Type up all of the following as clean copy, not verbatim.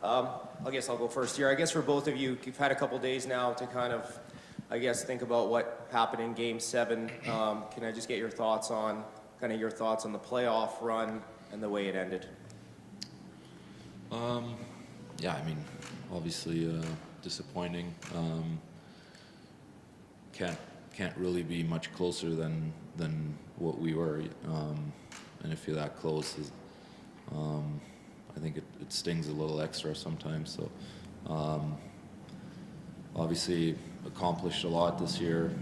I guess I'll go first here. I guess for both of you, you've had a couple days now to kind of, I guess, think about what happened in Game 7. Can I just get your thoughts on the playoff run and the way it ended? Yeah, I mean, obviously disappointing. Can't really be much closer than what we were, and if you're that close, I think it stings a little extra sometimes. So, obviously accomplished a lot this year.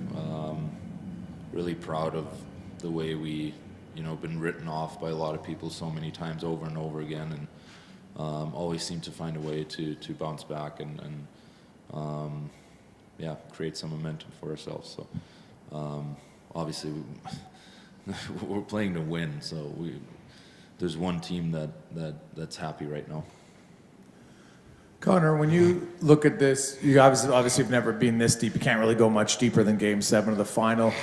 Really proud of the way we, been written off by a lot of people so many times over and over again, and always seem to find a way to bounce back and create some momentum for ourselves. So obviously we're playing to win, so there's one team that's happy right now. Connor, when you look at this, you obviously have never been this deep. You can't really go much deeper than Game 7 of the final.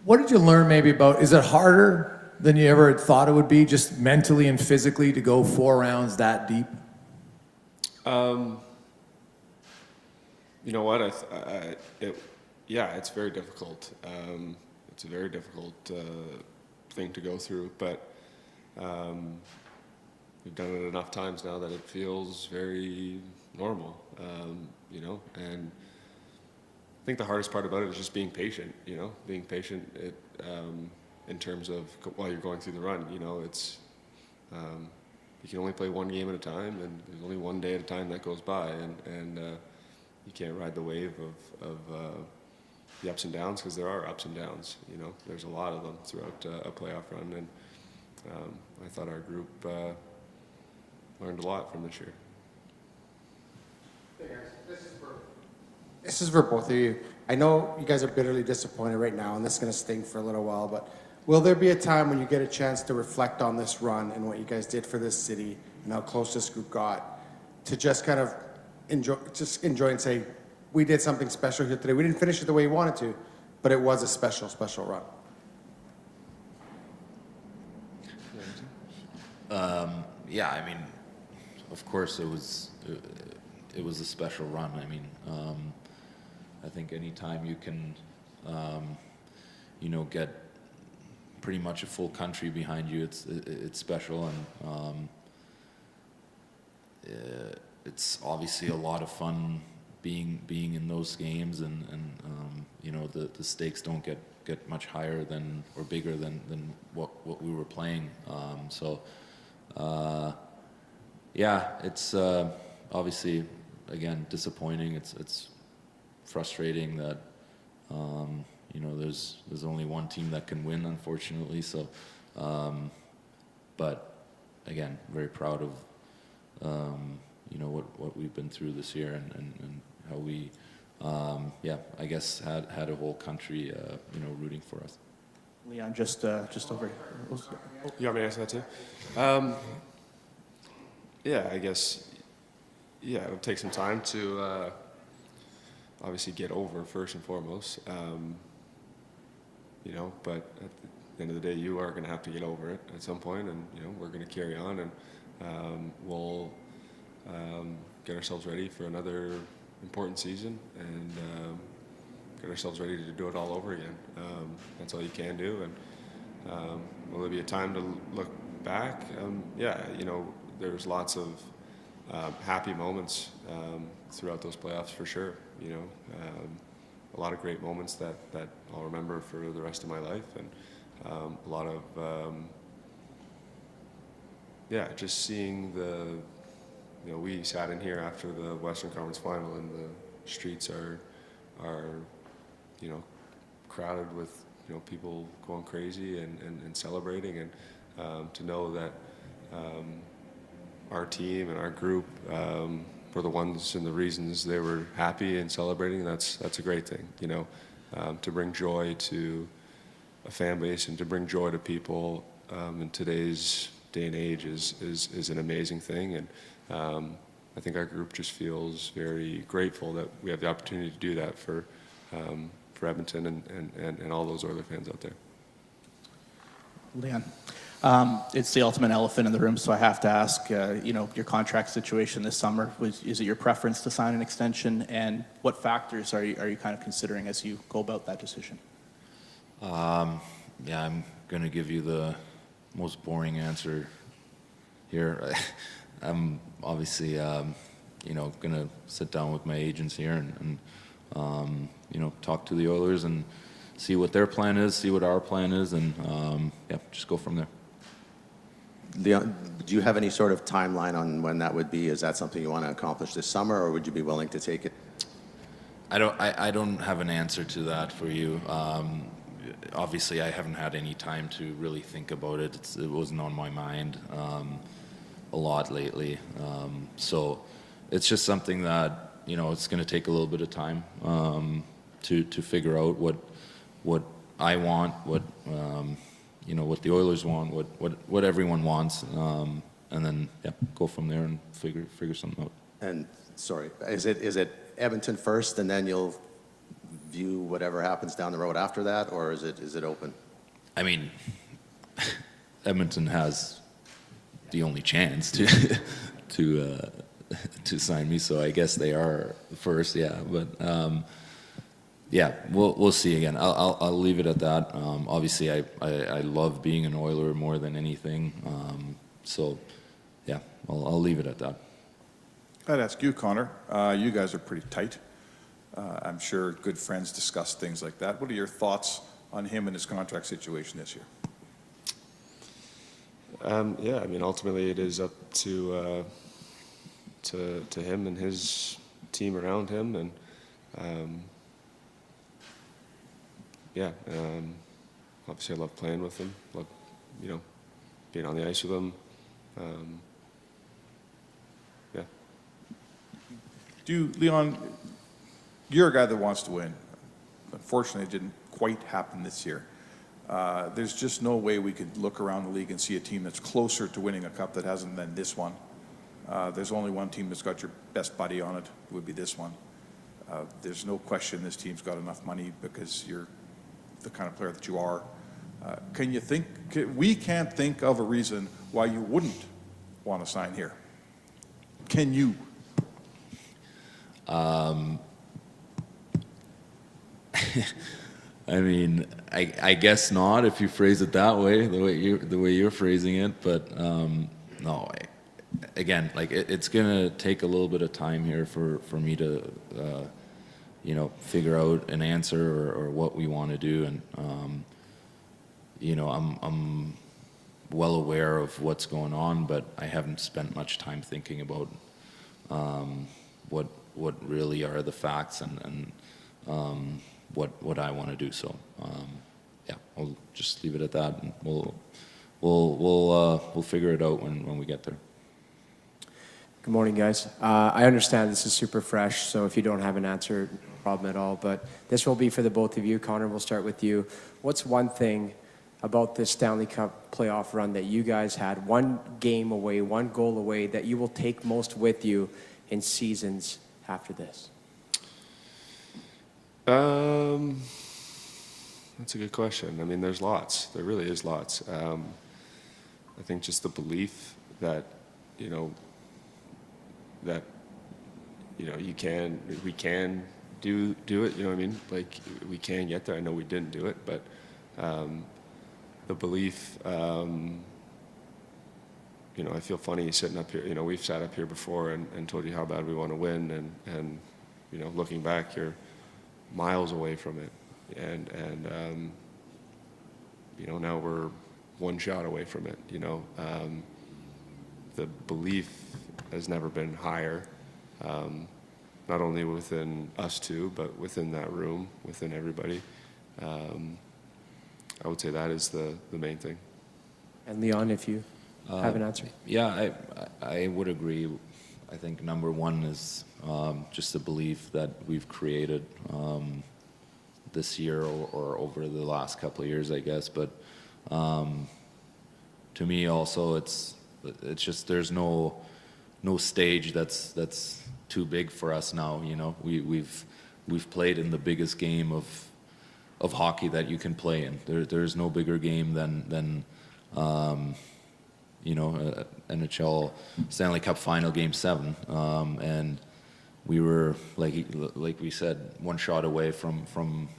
What did you learn maybe about, is it harder than you ever thought it would be, just mentally and physically, to go 4 rounds that deep? You know what? It's very difficult. It's a very difficult thing to go through, but we've done it enough times now that it feels very normal, and I think the hardest part about it is just being patient, being patient in terms of while you're going through the run. It's you can only play one game at a time, and there's only one day at a time that goes by, and you can't ride the wave of the ups and downs, because there are ups and downs. There's a lot of them throughout a playoff run, and I thought our group learned a lot from this year. Hey guys, this is for both of you. I know you guys are bitterly disappointed right now, and this is going to sting for a little while, but will there be a time when you get a chance to reflect on this run and what you guys did for this city and how close this group got, to just kind of enjoy and say, we did something special here today. We didn't finish it the way we wanted to, but it was a special, special run. Yeah, I mean, of course it was a special run. I mean, I think anytime you can, get pretty much a full country behind you, it's special, and it's obviously a lot of fun being in those games, and the stakes don't get much higher than or bigger than what we were playing. It's obviously, again, disappointing. It's frustrating that there's only one team that can win, unfortunately. So, but again, very proud of what we've been through this year, and how we I guess had a whole country rooting for us. Leon, just over here. You want me to answer that too? I guess, it'll take some time to obviously get over, first and foremost. But at the end of the day, you are going to have to get over it at some point, and we're going to carry on, and we'll get ourselves ready for another important season, and get ourselves ready to do it all over again. That's all you can do, and will there be a time to look back? There's lots of happy moments throughout those playoffs, for sure. A lot of great moments that I'll remember for the rest of my life, and a lot of just seeing we sat in here after the Western Conference Final, and the streets are crowded with people going crazy and celebrating, and to know that our team and our group were the ones and the reasons they were happy and celebrating. That's a great thing, to bring joy to a fan base and to bring joy to people in today's day and age is an amazing thing. And I think our group just feels very grateful that we have the opportunity to do that for Edmonton and all those Oilers fans out there. Leon. It's the ultimate elephant in the room, so I have to ask, your contract situation this summer, is it your preference to sign an extension? And what factors are you kind of considering as you go about that decision? Yeah, I'm going to give you the most boring answer here. I'm obviously, going to sit down with my agents here and talk to the Oilers and see what their plan is, see what our plan is, and just go from there. Leon, do you have any sort of timeline on when that would be? Is that something you want to accomplish this summer, or would you be willing to take it? I don't have an answer to that for you. Obviously, I haven't had any time to really think about it. It wasn't on my mind a lot lately. So it's just something that, it's going to take a little bit of time to figure out what I want, what the Oilers want, what everyone wants, and then go from there and figure something out. And sorry, is it Edmonton first, and then you'll view whatever happens down the road after that, or is it open? I mean, Edmonton has the only chance to to sign me, so I guess they are first. Yeah, but we'll see again. I'll leave it at that. Obviously, I love being an Oiler more than anything. So I'll leave it at that. I'd ask you, Connor. You guys are pretty tight. I'm sure good friends discuss things like that. What are your thoughts on him and his contract situation this year? I mean, ultimately it is up to him and his team around him, and obviously I love playing with him, love being on the ice with him. Leon, you're a guy that wants to win. Unfortunately, it didn't quite happen this year. There's just no way we could look around the league and see a team that's closer to winning a cup that hasn't been this one. There's only one team that's got your best buddy on it. It would be this one. There's no question this team's got enough money because you're the kind of player that you are. We can't think of a reason why you wouldn't want to sign here. Can you? I mean, I guess not if you phrase it that way, the way you're phrasing it. But no, again, like it's gonna take a little bit of time here for me to figure out an answer or what we want to do, and I'm well aware of what's going on, but I haven't spent much time thinking about what really are the facts and what I want to do. So I'll just leave it at that, and we'll figure it out when we get there. Good morning, guys. I understand this is super fresh, so if you don't have an answer, no problem at all. But this will be for the both of you. Connor, we'll start with you. What's one thing about this Stanley Cup playoff run that you guys had, one game away, one goal away, that you will take most with you in seasons after this? That's a good question. I mean, there's lots. There really is lots. I think just the belief that we can do it. You know what I mean? Like we can get there. I know we didn't do it, but the belief. I feel funny sitting up here. We've sat up here before and told you how bad we want to win, and looking back, you're miles away from it, and now we're one shot away from it. The belief has never been higher, not only within us two, but within that room, within everybody. I would say that is the main thing. And Leon, if you have an answer. Yeah, I would agree. I think number one is just the belief that we've created this year or over the last couple of years, I guess. But to me, also, it's just there's no stage that's too big for us now. We've played in the biggest game of hockey that you can play in. There's no bigger game than NHL Stanley Cup Final Game 7, and we were like we said, one shot away from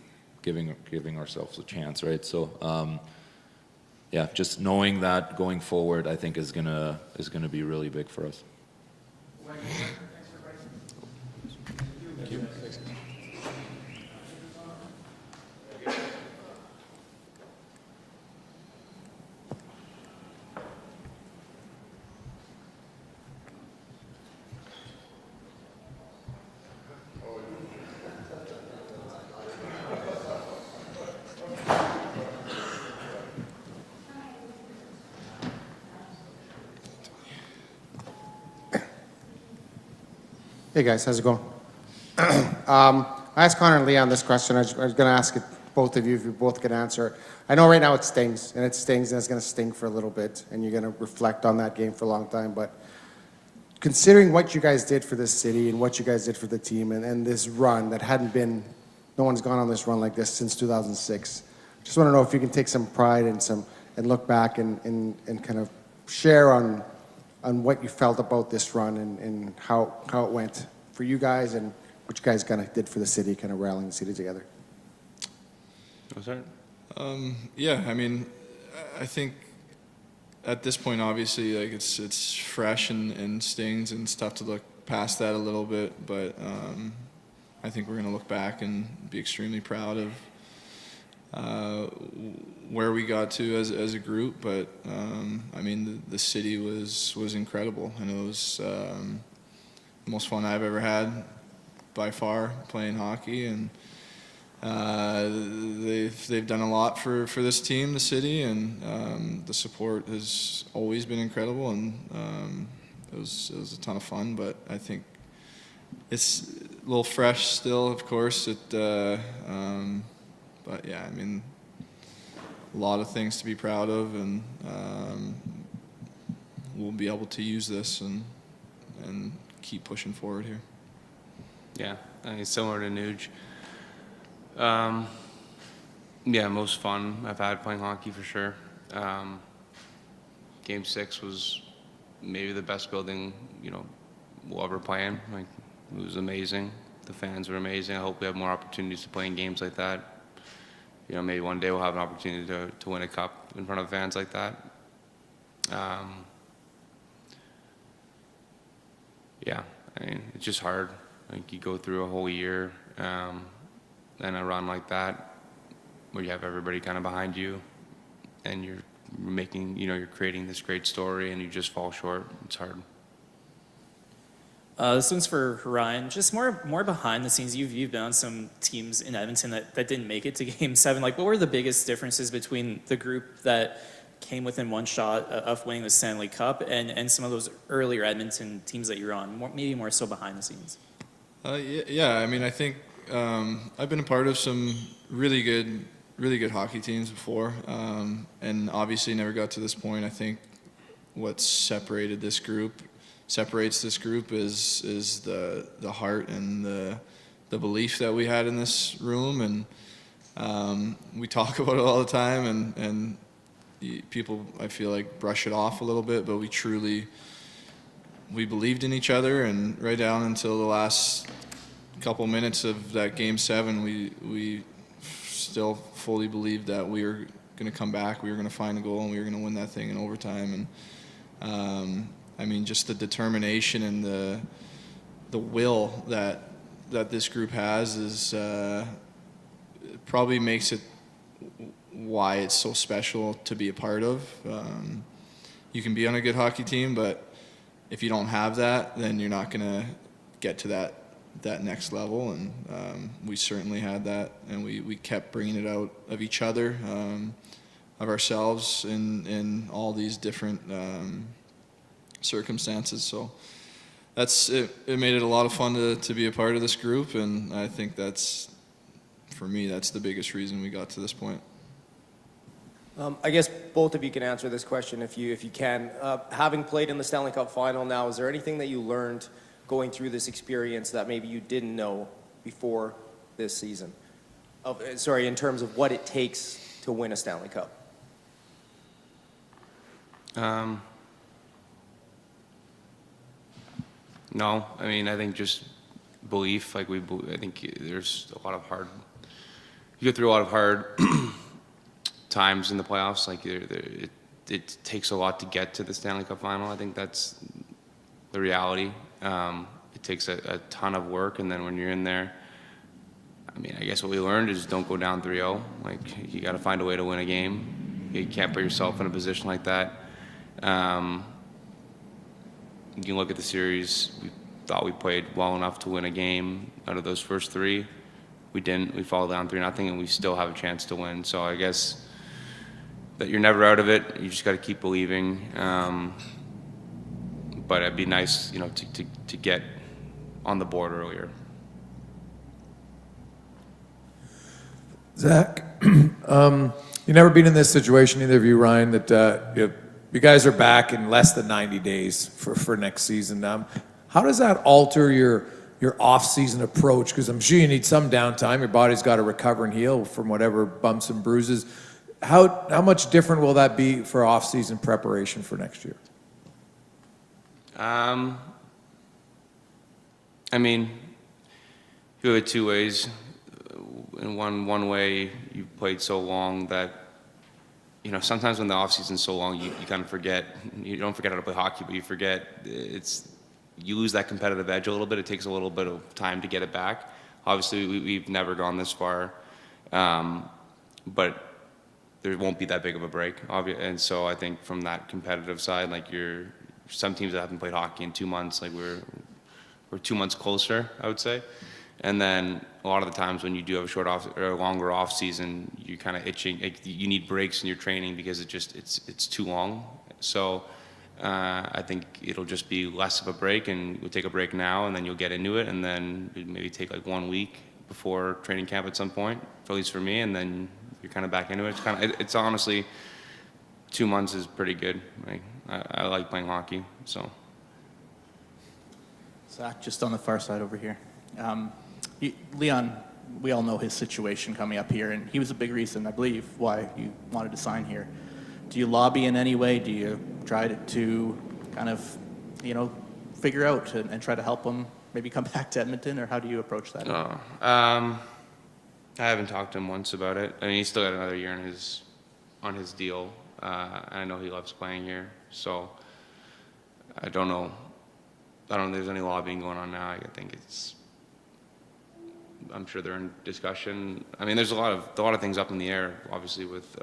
giving ourselves a chance, right? So yeah, just knowing that going forward, I think is gonna be really big for us. Thank you. Hey guys, how's it going? I asked Connor and Leon this question. I was going to ask it both of you if you both could answer it. I know right now it stings, and it's going to sting for a little bit, and you're going to reflect on that game for a long time. But considering what you guys did for this city and what you guys did for the team, and this run that hadn't been, no one's gone on this run like this since 2006. Just want to know if you can take some pride and look back and kind of share on what you felt about this run and how it went for you guys and what you guys kind of did for the city, kind of rallying the city together. Yeah, I mean, I think at this point, obviously, like it's fresh and stings, and it's tough to look past that a little bit. But I think we're going to look back and be extremely proud of where we got to as a group. But I mean, the city was incredible, and it was the most fun I've ever had by far playing hockey. And they've done a lot for this team, the city, and the support has always been incredible, and it was a ton of fun. But I think it's a little fresh still, of course. But yeah, I mean, a lot of things to be proud of, and we'll be able to use this and keep pushing forward here. Yeah, I mean, similar to Nuge. Yeah, most fun I've had playing hockey for sure. Game 6 was maybe the best building, we'll ever play in. Like, it was amazing. The fans were amazing. I hope we have more opportunities to play in games like that. Maybe one day we'll have an opportunity to win a cup in front of fans like that. Yeah, I mean, it's just hard. Like, you go through a whole year and a run like that where you have everybody kind of behind you and you're making, you're creating this great story and you just fall short. It's hard. This one's for Ryan. Just more behind the scenes. You've been on some teams in Edmonton that didn't make it to Game 7. Like, what were the biggest differences between the group that came within one shot of winning the Stanley Cup and some of those earlier Edmonton teams that you're on? Maybe more so behind the scenes. Yeah. I mean, I think I've been a part of some really good hockey teams before, and obviously never got to this point. I think what separates this group is the heart and the belief that we had in this room, and we talk about it all the time, and people, I feel like, brush it off a little bit, but we believed in each other, and right down until the last couple minutes of that Game 7, we still fully believed that we were going to come back, we were going to find a goal, and we were going to win that thing in overtime. And I mean, just the determination and the will that this group has is probably makes it why it's so special to be a part of. You can be on a good hockey team, but if you don't have that, then you're not going to get to that next level. And we certainly had that, and we kept bringing it out of each other, of ourselves in all these different circumstances. So that's it. It made it a lot of fun to be a part of this group, and I think for me, that's the biggest reason we got to this point. I guess both of you can answer this question if you can. Having played in the Stanley Cup Final now, is there anything that you learned going through this experience that maybe you didn't know before this season? In terms of what it takes to win a Stanley Cup. No, I mean, I think just belief. Like I think there's a lot of you go through a lot of hard times in the playoffs. Like it takes a lot to get to the Stanley Cup Final. I think that's the reality. It takes a ton of work, and then when you're in there, I mean, I guess what we learned is don't go down 3-0. Like, you got to find a way to win a game. You can't put yourself in a position like that. You can look at the series. We thought we played well enough to win a game out of those first three. We didn't. We fall down 3-0, and we still have a chance to win. So I guess that you're never out of it. You just got to keep believing. But it'd be nice, to get on the board earlier. Zach, you've never been in this situation, either of you, Ryan, that you guys are back in less than 90 days for next season. How does that alter your off-season approach? Because I'm sure you need some downtime. Your body's got to recover and heal from whatever bumps and bruises. How much different will that be for off-season preparation for next year? I mean, you have it two ways. In one way, you played so long that, sometimes when the off season's so long, you kind of forget. You don't forget how to play hockey, but you forget you lose that competitive edge a little bit. It takes a little bit of time to get it back. Obviously, we've never gone this far, but there won't be that big of a break. And so I think from that competitive side, like some teams that haven't played hockey in 2 months, like we're 2 months closer, I would say. And then a lot of the times when you do have a short off or a longer off season, you're kind of itching. You need breaks in your training because it's too long. So I think it'll just be less of a break, and we'll take a break now, and then you'll get into it, and then maybe take like 1 week before training camp at some point, at least for me, and then you're kind of back into it. It's honestly 2 months is pretty good. Like, I like playing hockey, so. Zach, just on the far side over here. Leon, we all know his situation coming up here, and he was a big reason, I believe, why you wanted to sign here. Do you lobby in any way? Do you try to kind of, figure out and try to help him maybe come back to Edmonton, or how do you approach that? I haven't talked to him once about it. I mean, he's still got another year on his deal. And I know he loves playing here, so I don't know. I don't think there's any lobbying going on now. I think I'm sure they're in discussion. I mean, there's a lot of things up in the air, obviously, with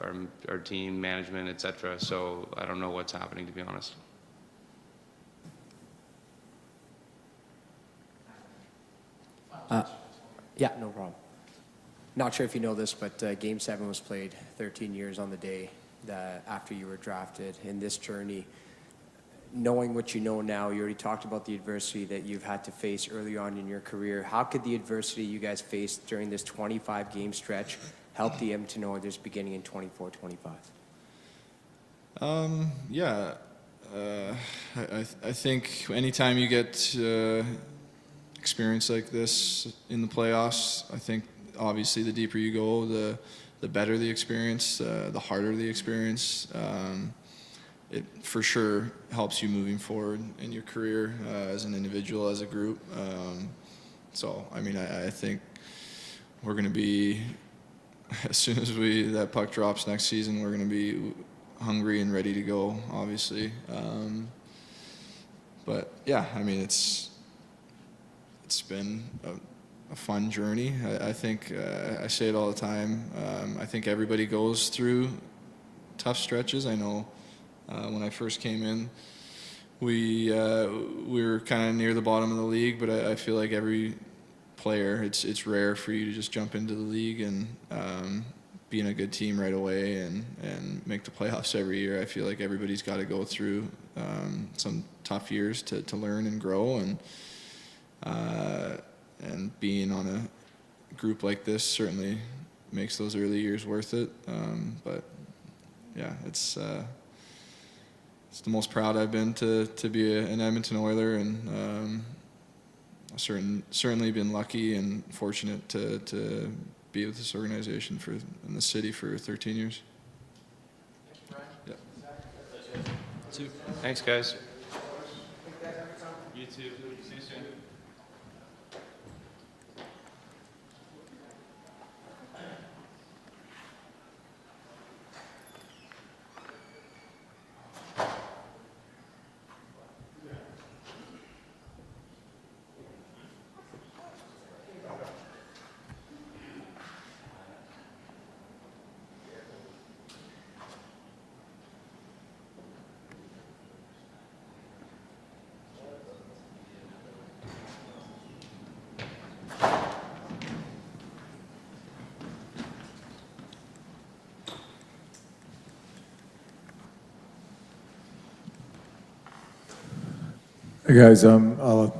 our team, management, etc. So I don't know what's happening, to be honest. Yeah, no problem. Not sure if you know this, but Game 7 was played 13 years on the day after you were drafted. In this journey, knowing what you know now, you already talked about the adversity that you've had to face early on in your career. How could the adversity you guys faced during this 25-game stretch help the Edmonton Oilers beginning in 24-25? I think anytime you get experience like this in the playoffs, I think obviously the deeper you go, the better the experience, the harder the experience. It for sure helps you moving forward in your career as an individual, as a group. So, I mean, I think we're going to be, as soon as that puck drops next season, we're going to be hungry and ready to go, obviously. But yeah, I mean, it's been a fun journey. I think I say it all the time. I think everybody goes through tough stretches. I know. When I first came in, we were kind of near the bottom of the league, but I feel like every player, it's rare for you to just jump into the league and be in a good team right away and make the playoffs every year. I feel like everybody's got to go through some tough years to learn and grow, and being on a group like this certainly makes those early years worth it. But yeah, it's the most proud I've been to be an Edmonton Oiler, and I've certainly been lucky and fortunate to be with this organization in the city for 13 years. Yeah. too. Thanks, guys. You too. See you soon. Hey guys, I'll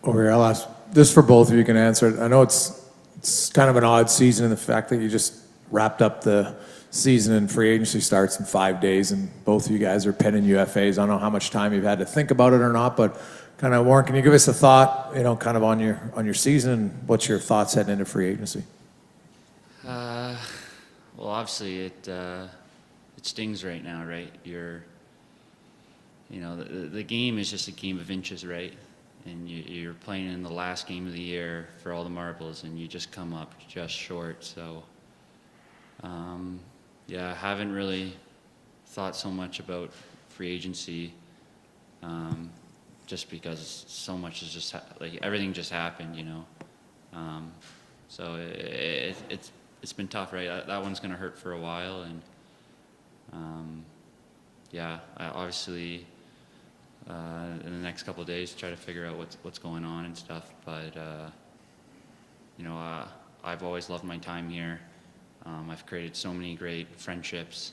ask this for both of you can answer it. I know it's kind of an odd season in the fact that you just wrapped up the season and free agency starts in 5 days, and both of you guys are penning UFAs. I don't know how much time you've had to think about it or not, but kind of, Warren, can you give us a thought, kind of on your season, and what's your thoughts heading into free agency? Well, obviously it stings right now, right? The game is just a game of inches, right? And you're playing in the last game of the year for all the marbles, and you just come up just short. So, I haven't really thought so much about free agency, just because so much is just everything just happened, So it's been tough, right? That one's gonna hurt for a while, and I obviously. In the next couple of days, try to figure out what's going on and stuff. But I've always loved my time here. I've created so many great friendships.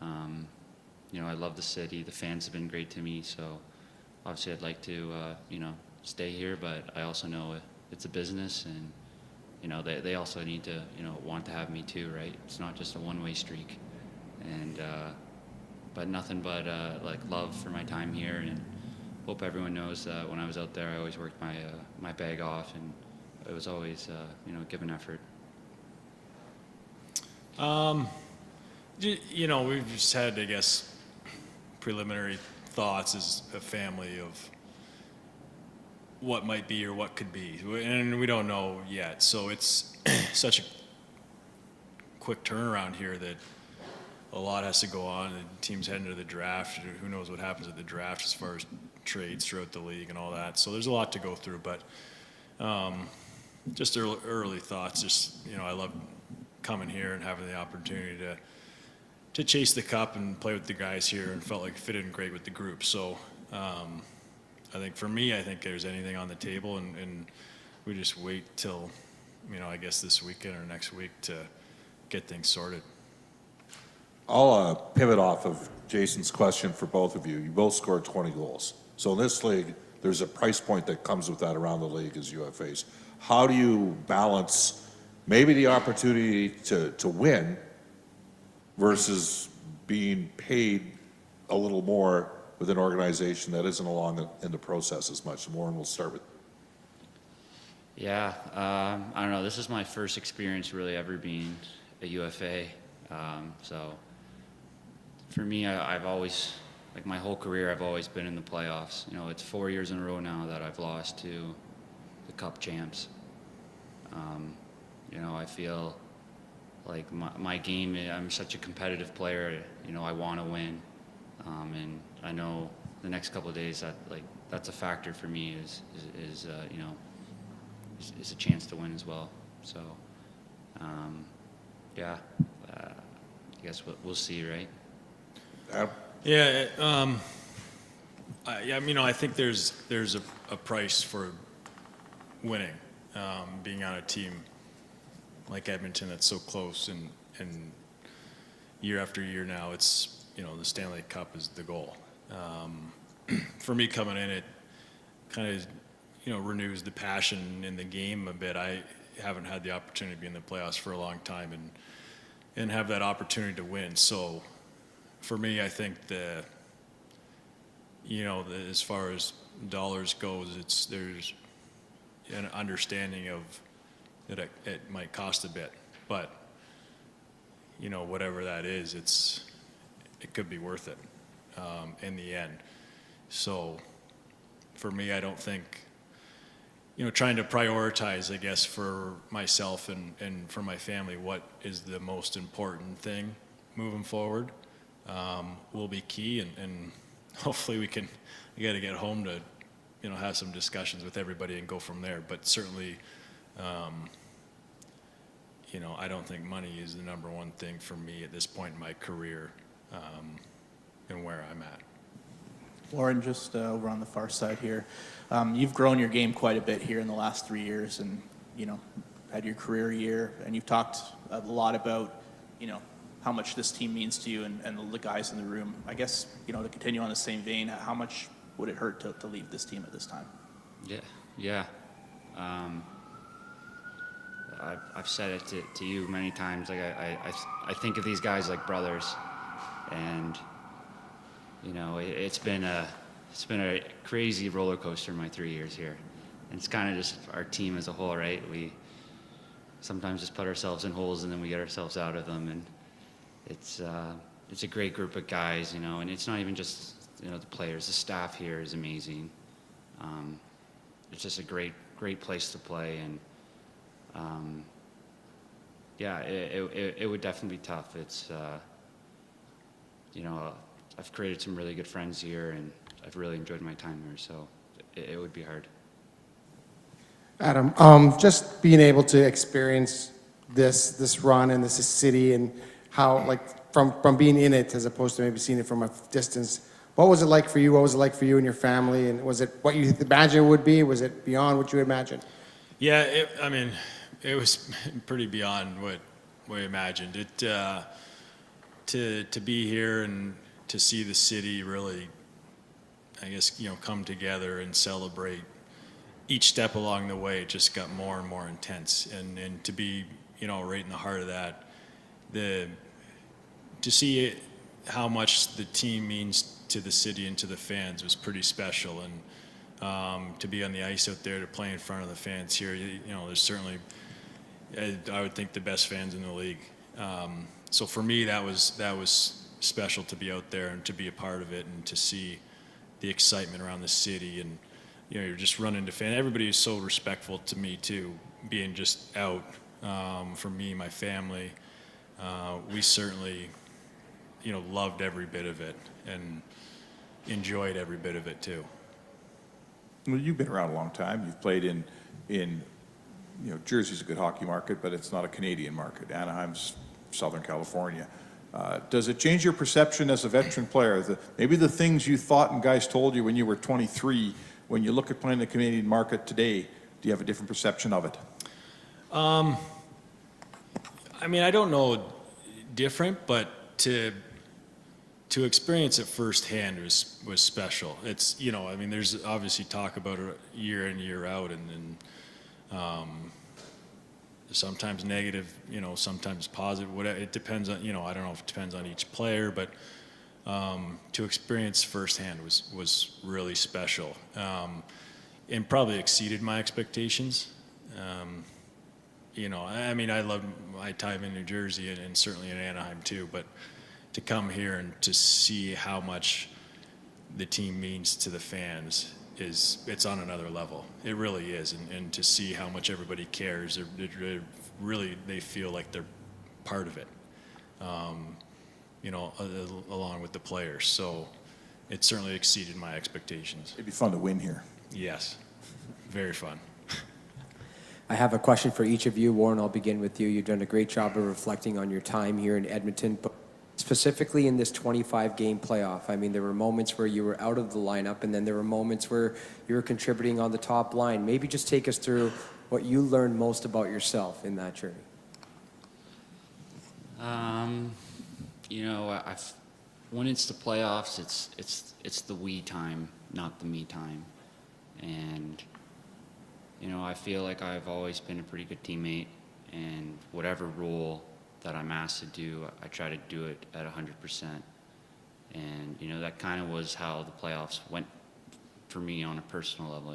I love the city. The fans have been great to me. So obviously, I'd like to stay here. But I also know it's a business, and they also need to want to have me too, right? It's not just a one-way streak, and. But nothing but love for my time here, and hope everyone knows that when I was out there, I always worked my bag off, and it was always give an effort. We've just had, I guess, preliminary thoughts as a family of what might be or what could be, and we don't know yet. So it's such a quick turnaround here that. A lot has to go on. The team's heading to the draft. Who knows what happens at the draft as far as trades throughout the league and all that. So there's a lot to go through. But just early thoughts. Just I love coming here and having the opportunity to chase the cup and play with the guys here, and felt like it fit in great with the group. So I think for me, I think there's anything on the table, and we just wait till I guess this weekend or next week to get things sorted. I'll pivot off of Jason's question for both of you. You both scored 20 goals. So in this league, there's a price point that comes with that around the league as UFAs. How do you balance maybe the opportunity to win versus being paid a little more with an organization that isn't along in the process as much? Warren, we'll start with. Yeah, I don't know. This is my first experience really ever being a UFA. So for me, I've always, my whole career, I've always been in the playoffs. It's 4 years in a row now that I've lost to the Cup champs. I feel like my game, I'm such a competitive player. I want to win. And I know the next couple of days that that's a factor for me is a chance to win as well. So, I guess we'll see, right? Yeah, I think there's a price for winning, being on a team like Edmonton that's so close, and year after year now, it's the Stanley Cup is the goal. For me coming in, it kind of renews the passion in the game a bit. I haven't had the opportunity to be in the playoffs for a long time, and have that opportunity to win. So for me, I think as far as dollars goes, there's an understanding of that it might cost a bit, but whatever that is, it could be worth it. in the end. So for me, I don't think, trying to prioritize, I guess, for myself and for my family, what is the most important thing moving forward will be key. And hopefully we got to get home to, have some discussions with everybody and go from there. But certainly, I don't think money is the number one thing for me at this point in my career and where I'm at. Lauren, just over on the far side here, you've grown your game quite a bit here in the last 3 years, and had your career year, and you've talked a lot about how much this team means to you and the guys in the room. I guess to continue on the same vein, how much would it hurt to leave this team at this time? Yeah. I've said it to you many times. Like I think of these guys like brothers, and it's been a crazy roller coaster in my 3 years here. And it's kind of just our team as a whole, right? We sometimes just put ourselves in holes and then we get ourselves out of them. And it's a great group of guys, and it's not even just the players. The staff here is amazing. It's just a great place to play, and it would definitely be tough. It's I've created some really good friends here, and I've really enjoyed my time here, so it would be hard. Adam, just being able to experience this run in this city, and how, like, from being in it as opposed to maybe seeing it from a distance, what was it like for you? What was it like for you and your family? And was it what you imagined it would be? Was it beyond what you imagined? Yeah, it was pretty beyond what we imagined. It to be here and to see the city really, I guess, come together and celebrate each step along the way, it just got more and more intense. And to be, right in the heart of that, to see how much the team means to the city and to the fans was pretty special. And to be on the ice out there, to play in front of the fans here, there's certainly, I would think, the best fans in the league. So for me, that was special to be out there and to be a part of it, and to see the excitement around the city. And you're just running to fans. Everybody is so respectful to me too, being just out. For me, my family, we certainly loved every bit of it and enjoyed every bit of it too. Well, you've been around a long time. You've played in Jersey's a good hockey market, but it's not a Canadian market. Anaheim's Southern California. Does it change your perception as a veteran player? Maybe the things you thought and guys told you when you were 23, when you look at playing the Canadian market today, do you have a different perception of it? I don't know different, but to experience it firsthand was special. It's, there's obviously talk about it year in, year out, and sometimes negative, sometimes positive, whatever. It depends on, I don't know if it depends on each player, but to experience firsthand was really special, and probably exceeded my expectations. I loved my time in New Jersey and certainly in Anaheim too, but to come here and to see how much the team means to the fans it's on another level. It really is, and to see how much everybody cares, they feel like they're part of it, along with the players. So it certainly exceeded my expectations. It'd be fun to win here. Yes, very fun. I have a question for each of you. Warren, I'll begin with you. You've done a great job of reflecting on your time here in Edmonton, but specifically in this 25-game playoff. There were moments where you were out of the lineup, and then there were moments where you were contributing on the top line. Maybe just take us through what you learned most about yourself in that journey. When it's the playoffs, it's the we time, not the me time. And I feel like I've always been a pretty good teammate, and whatever role that I'm asked to do, I try to do it at 100%. And, that kind of was how the playoffs went for me on a personal level,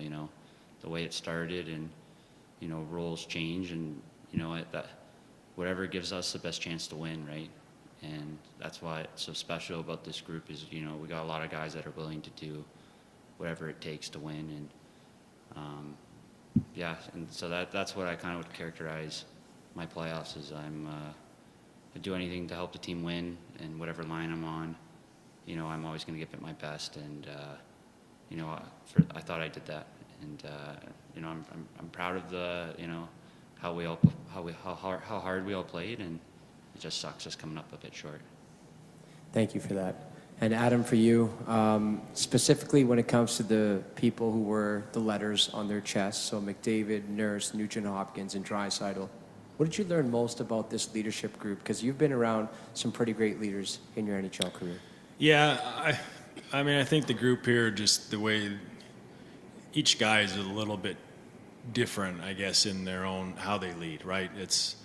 the way it started, and, roles change, and, that whatever gives us the best chance to win, right? And that's why it's so special about this group is, you know, we got a lot of guys that are willing to do whatever it takes to win. And yeah, and so that's what I kind of would characterize my playoffs as. I do anything to help the team win, and whatever line I'm on, you know, I'm always going to give it my best. And you know, I thought I did that. And you know, I'm proud of the, you know, how hard we all played, and it just sucks just coming up a bit short. Thank you for that. And Adam, for you, specifically when it comes to the people who were the letters on their chests, so McDavid, Nurse, Nugent-Hopkins, and Draisaitl, what did you learn most about this leadership group? Because you've been around some pretty great leaders in your NHL career. Yeah, I mean, I think the group here, just the way each guy is a little bit different, I guess, in their own, how they lead, right? It's,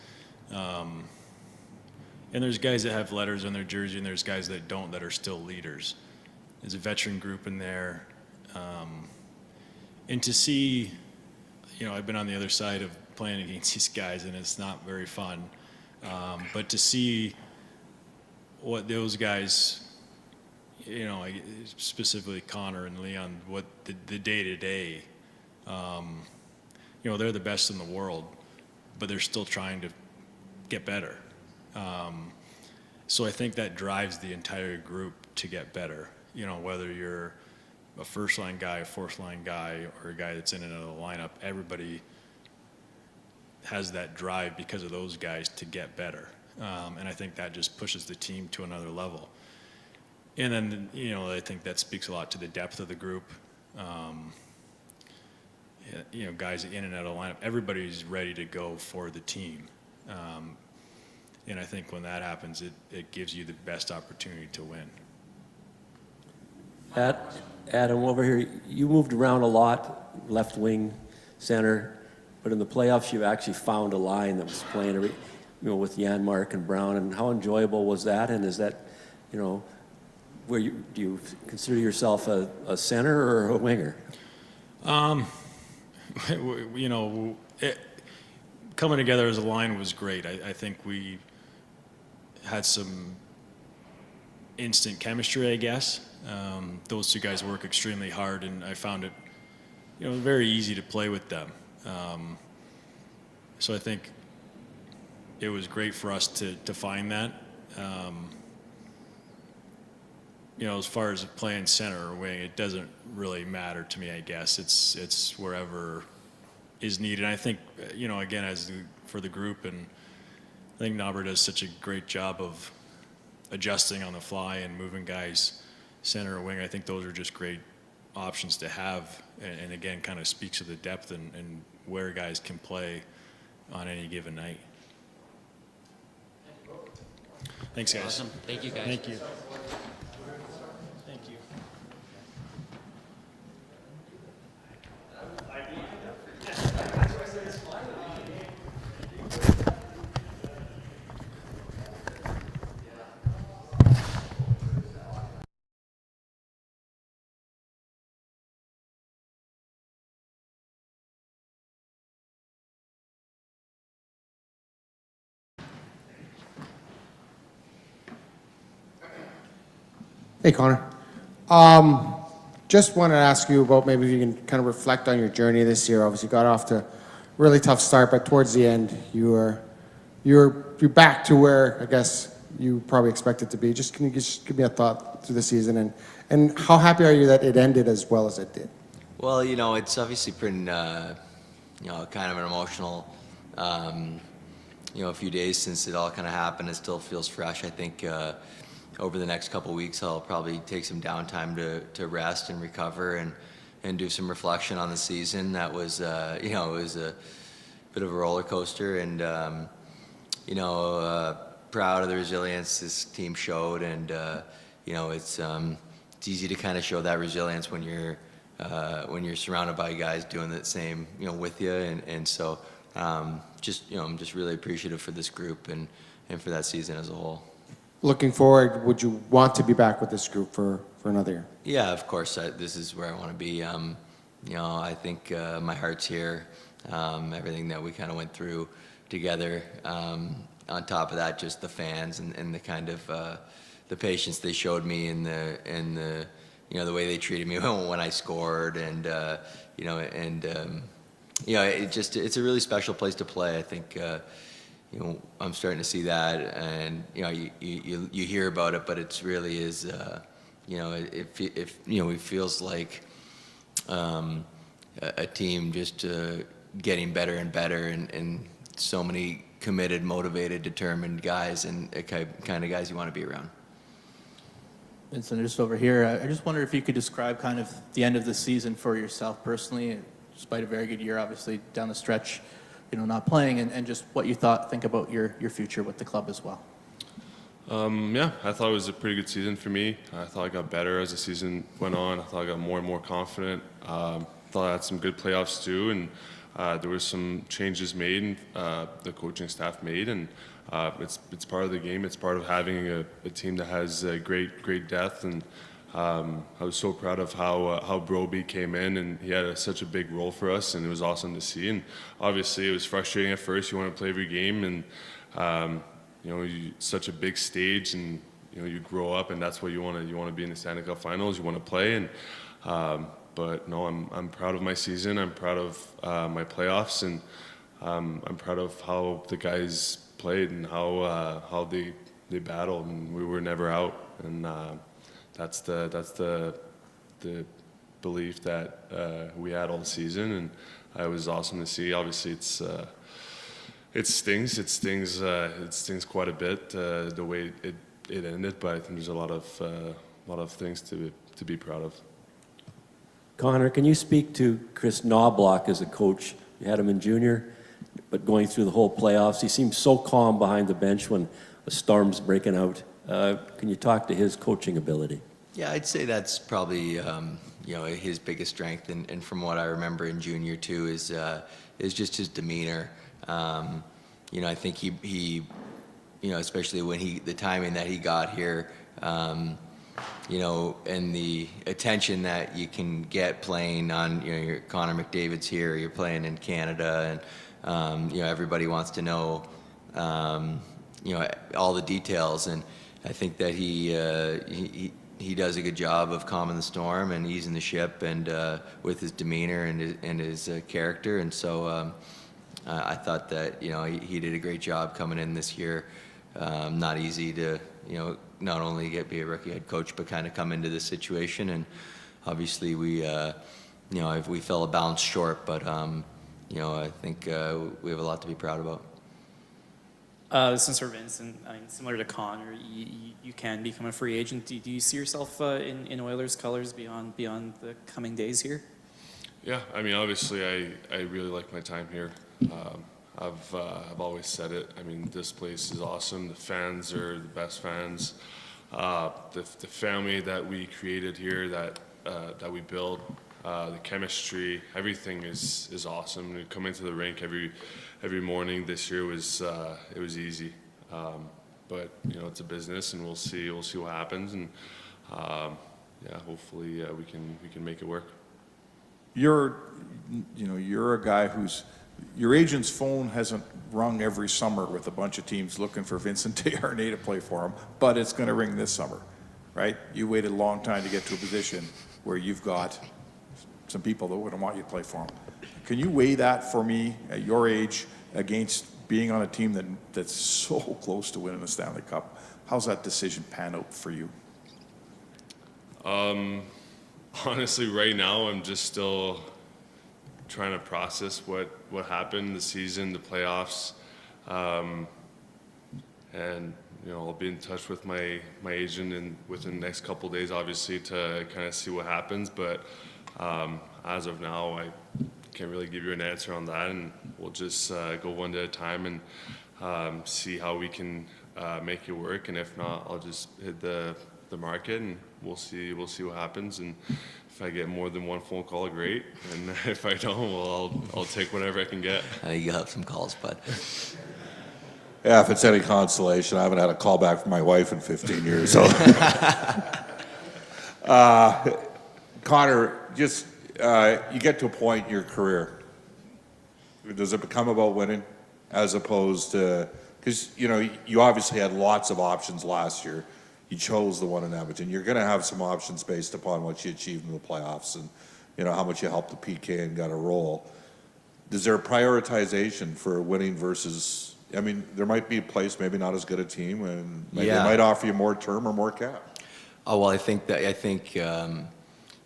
and there's guys that have letters on their jersey, and there's guys that don't, that are still leaders. There's a veteran group in there. And to see, you know, I've been on the other side of playing against these guys, and it's not very fun. But to see what those guys, you know, specifically Connor and Leon, what the day-to-day, you know, they're the best in the world, but they're still trying to get better. So I think that drives the entire group to get better. You know, whether you're a first-line guy, a fourth-line guy, or a guy that's in and out of the lineup, everybody has that drive because of those guys to get better. And I think that just pushes the team to another level. And then, you know, I think that speaks a lot to the depth of the group. You know, guys in and out of the lineup, everybody's ready to go for the team. And I think when that happens, it gives you the best opportunity to win. Adam, over here, you moved around a lot, left wing, center, but in the playoffs you actually found a line that was playing, you know, with Janmark and Brown. And how enjoyable was that? And is that, you know, do you consider yourself a center or a winger? You know, coming together as a line was great. I think we had some instant chemistry, I guess. Those two guys work extremely hard, and I found it, you know, very easy to play with them. So I think it was great for us to find that. You know, as far as playing center or wing, it doesn't really matter to me, I guess. It's wherever is needed. And I think, you know, again, for the group, and I think Knoblauch does such a great job of adjusting on the fly and moving guys center or wing. I think those are just great options to have, and again, kind of speaks to the depth and where guys can play on any given night. Thanks, guys. Awesome. Thank you, guys. Thank you. Hey, Connor. Just wanted to ask you about maybe if you can kind of reflect on your journey this year. Obviously, you got off to a really tough start, but towards the end, you're back to where I guess you probably expected to be. Can you just give me a thought through the season, and how happy are you that it ended as well as it did? Well, you know, it's obviously pretty, you know, kind of an emotional, you know, a few days since it all kind of happened. It still feels fresh. I think over the next couple of weeks, I'll probably take some downtime to rest and recover and do some reflection on the season. That was, you know, it was a bit of a roller coaster, and you know, proud of the resilience this team showed, and you know, it's easy to kind of show that resilience when you're surrounded by guys doing the same, you know, with you, and so just, you know, I'm just really appreciative for this group and for that season as a whole. Looking forward, would you want to be back with this group for another year? Yeah, of course. This is where I want to be. You know, I think my heart's here. Everything that we kind of went through together. On top of that, just the fans and the kind of the patience they showed me and the the way they treated me when I scored and it's a really special place to play. I think I'm starting to see that, and you hear about it, but it really is it feels like a team just getting better and better, and so many committed, motivated, determined guys, and the kind of guys you want to be around. Vincent, just over here, I just wonder if you could describe kind of the end of the season for yourself personally, despite a very good year, obviously, down the stretch, not playing, and just what you think about your future with the club as well. Yeah, I thought it was a pretty good season for me. I thought I got better as the season went on. I thought I got more and more confident. Thought I had some good playoffs too, and there were some changes made, the coaching staff made, and it's part of the game. It's part of having a team that has great depth, and I was so proud of how Broby came in, and he had such a big role for us, and it was awesome to see. And obviously, it was frustrating at first. You want to play every game, and such a big stage, and you grow up, and that's what you want to be in the Stanley Cup Finals. You want to play, and but no, I'm proud of my season. I'm proud of my playoffs, and I'm proud of how the guys played and how they battled, and we were never out, and that's the belief that we had all season, and it was awesome to see. Obviously, it stings quite a bit the way it ended, but I think there's a lot of things to be proud of. Connor, can you speak to Kris Knoblauch as a coach? You had him in junior, but going through the whole playoffs, he seemed so calm behind the bench when a storm's breaking out. Can you talk to his coaching ability? Yeah, I'd say that's probably his biggest strength, and from what I remember in junior too is just his demeanor. I think he especially when the timing that he got here, and the attention that you can get playing on, your Connor McDavid's here, you're playing in Canada, and everybody wants to know, all the details, and I think that he does a good job of calming the storm and easing the ship, and with his demeanor and his character, and so I thought that he did a great job coming in this year. Not easy to not only be a rookie head coach, but kind of come into this situation, and obviously we fell a bounce short, but I think we have a lot to be proud about. This is for Vincent. Similar to Connor, you can become a free agent. Do you see yourself in Oilers colors beyond the coming days here? Yeah, I mean, obviously, I really like my time here. I've always said it. I mean, this place is awesome. The fans are the best fans. The family that we created here, that we built, the chemistry, everything is awesome. We come into the rink every morning. This year it was easy, but it's a business, and we'll see what happens, and hopefully we can make it work. You're a guy your agent's phone hasn't rung every summer with a bunch of teams looking for Vincent Desharnais to play for him, but it's going to ring this summer, right? You waited a long time to get to a position where you've got some people that wouldn't want you to play for him. Can you weigh that for me at your age against being on a team that's so close to winning the Stanley Cup? How's that decision pan out for you? Honestly, right now, I'm just still trying to process what happened, the season, the playoffs, and I'll be in touch with my agent and within the next couple of days, obviously, to kind of see what happens. But as of now, I can't really give you an answer on that, and we'll just go one day at a time and see how we can make it work. And if not, I'll just hit the market, and we'll see what happens. And if I get more than one phone call, great. And if I don't, well, I'll take whatever I can get. I think you'll have some calls, but yeah, if it's any consolation, I haven't had a call back from my wife in 15 years. So, Connor, just you get to a point in your career. Does it become about winning? as opposed to, because, you know, you obviously had lots of options last year. You chose the one in Edmonton. You're going to have some options based upon what you achieved in the playoffs and, you know, how much you helped the PK and got a role. Is there a prioritization for winning versus, I mean, there might be a place, maybe not as good a team, and maybe they might offer you more term or more cap. Oh, well, I think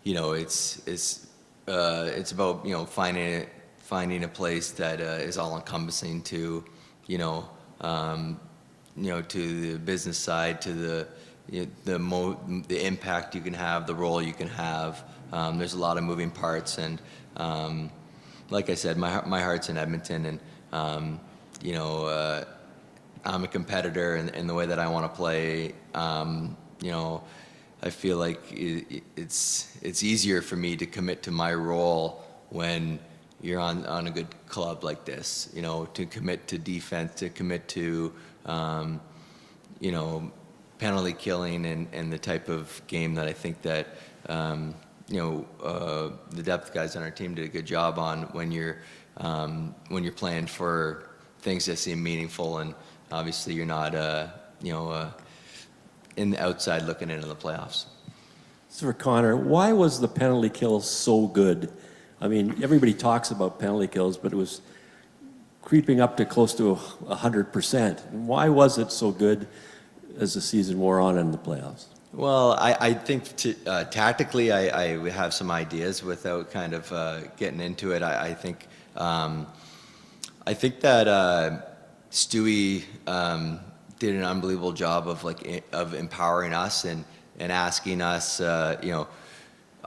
you know, it's about, you know, finding a place that is all encompassing to, you know, to the business side, to the impact you can have, the role you can have. There's a lot of moving parts, and like I said, my heart's in Edmonton, and you know, I'm a competitor in the way that I want to play. You know, I feel like it's easier for me to commit to my role when you're on a good club like this. You know, to commit to defense, to commit to you know, penalty killing and the type of game that I think that you know, the depth guys on our team did a good job on when you're playing for things that seem meaningful, and obviously you're not you know, in the outside looking into the playoffs. So for Connor, why was the penalty kill so good? I mean, everybody talks about penalty kills, but it was creeping up to close to 100%. Why was it so good as the season wore on in the playoffs? Well, I think tactically I would have some ideas without kind of getting into it. I think that Stewie did an unbelievable job of empowering us and asking us. You know,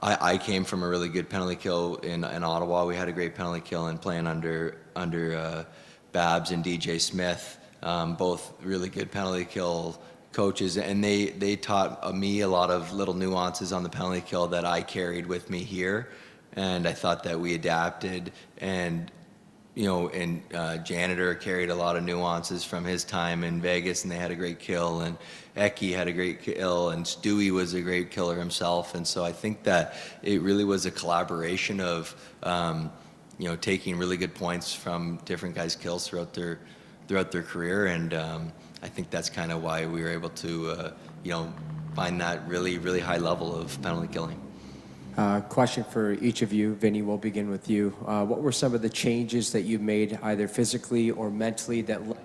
I came from a really good penalty kill in Ottawa. We had a great penalty kill and playing under Babs and DJ Smith, both really good penalty kill coaches, and they taught me a lot of little nuances on the penalty kill that I carried with me here, and I thought that we adapted. And you know, and Janitor carried a lot of nuances from his time in Vegas, and they had a great kill, and Eki had a great kill, and Stewie was a great killer himself. And so I think that it really was a collaboration of you know, taking really good points from different guys' kills throughout their career, and I think that's kind of why we were able to you know, find that really, really high level of penalty killing. Question for each of you. Vinny, we'll begin with you. What were some of the changes that you made, either physically or mentally, that led you to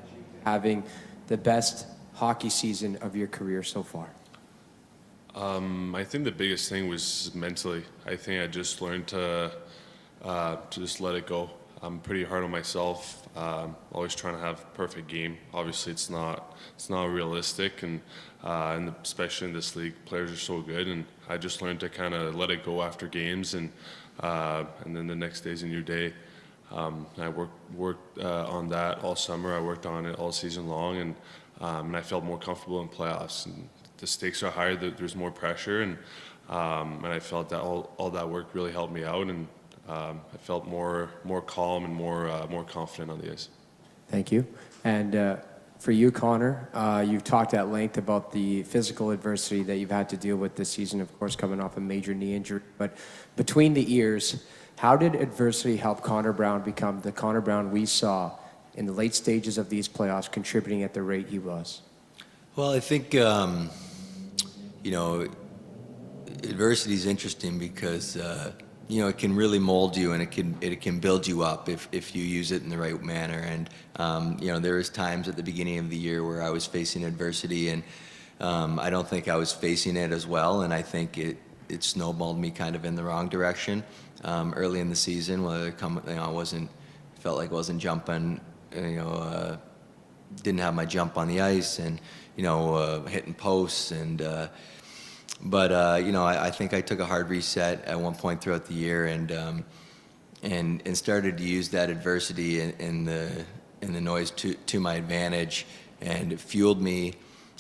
having the best hockey season of your career so far? I think the biggest thing was mentally. I think I just learned to just let it go. I'm pretty hard on myself. Always trying to have a perfect game. Obviously, it's not realistic, and especially in this league, players are so good. And I just learned to kind of let it go after games, and then the next day's a new day. I worked on that all summer. I worked on it all season long, and I felt more comfortable in playoffs. And the stakes are higher. There's more pressure, and I felt that all that work really helped me out, and I felt more calm and more confident on the ice. Thank you. And for you, Connor, you've talked at length about the physical adversity that you've had to deal with this season, of course, coming off a major knee injury. But between the ears, how did adversity help Connor Brown become the Connor Brown we saw in the late stages of these playoffs, contributing at the rate he was? Well, I think, you know, adversity is interesting because, you know, it can really mold you, and it can build you up if you use it in the right manner. And, you know, there was times at the beginning of the year where I was facing adversity, and I don't think I was facing it as well, and I think it snowballed me kind of in the wrong direction early in the season. Whether you know, felt like I wasn't jumping, you know, didn't have my jump on the ice, and you know, hitting posts, and but you know, I think I took a hard reset at one point throughout the year, and started to use that adversity in the noise to my advantage, and it fueled me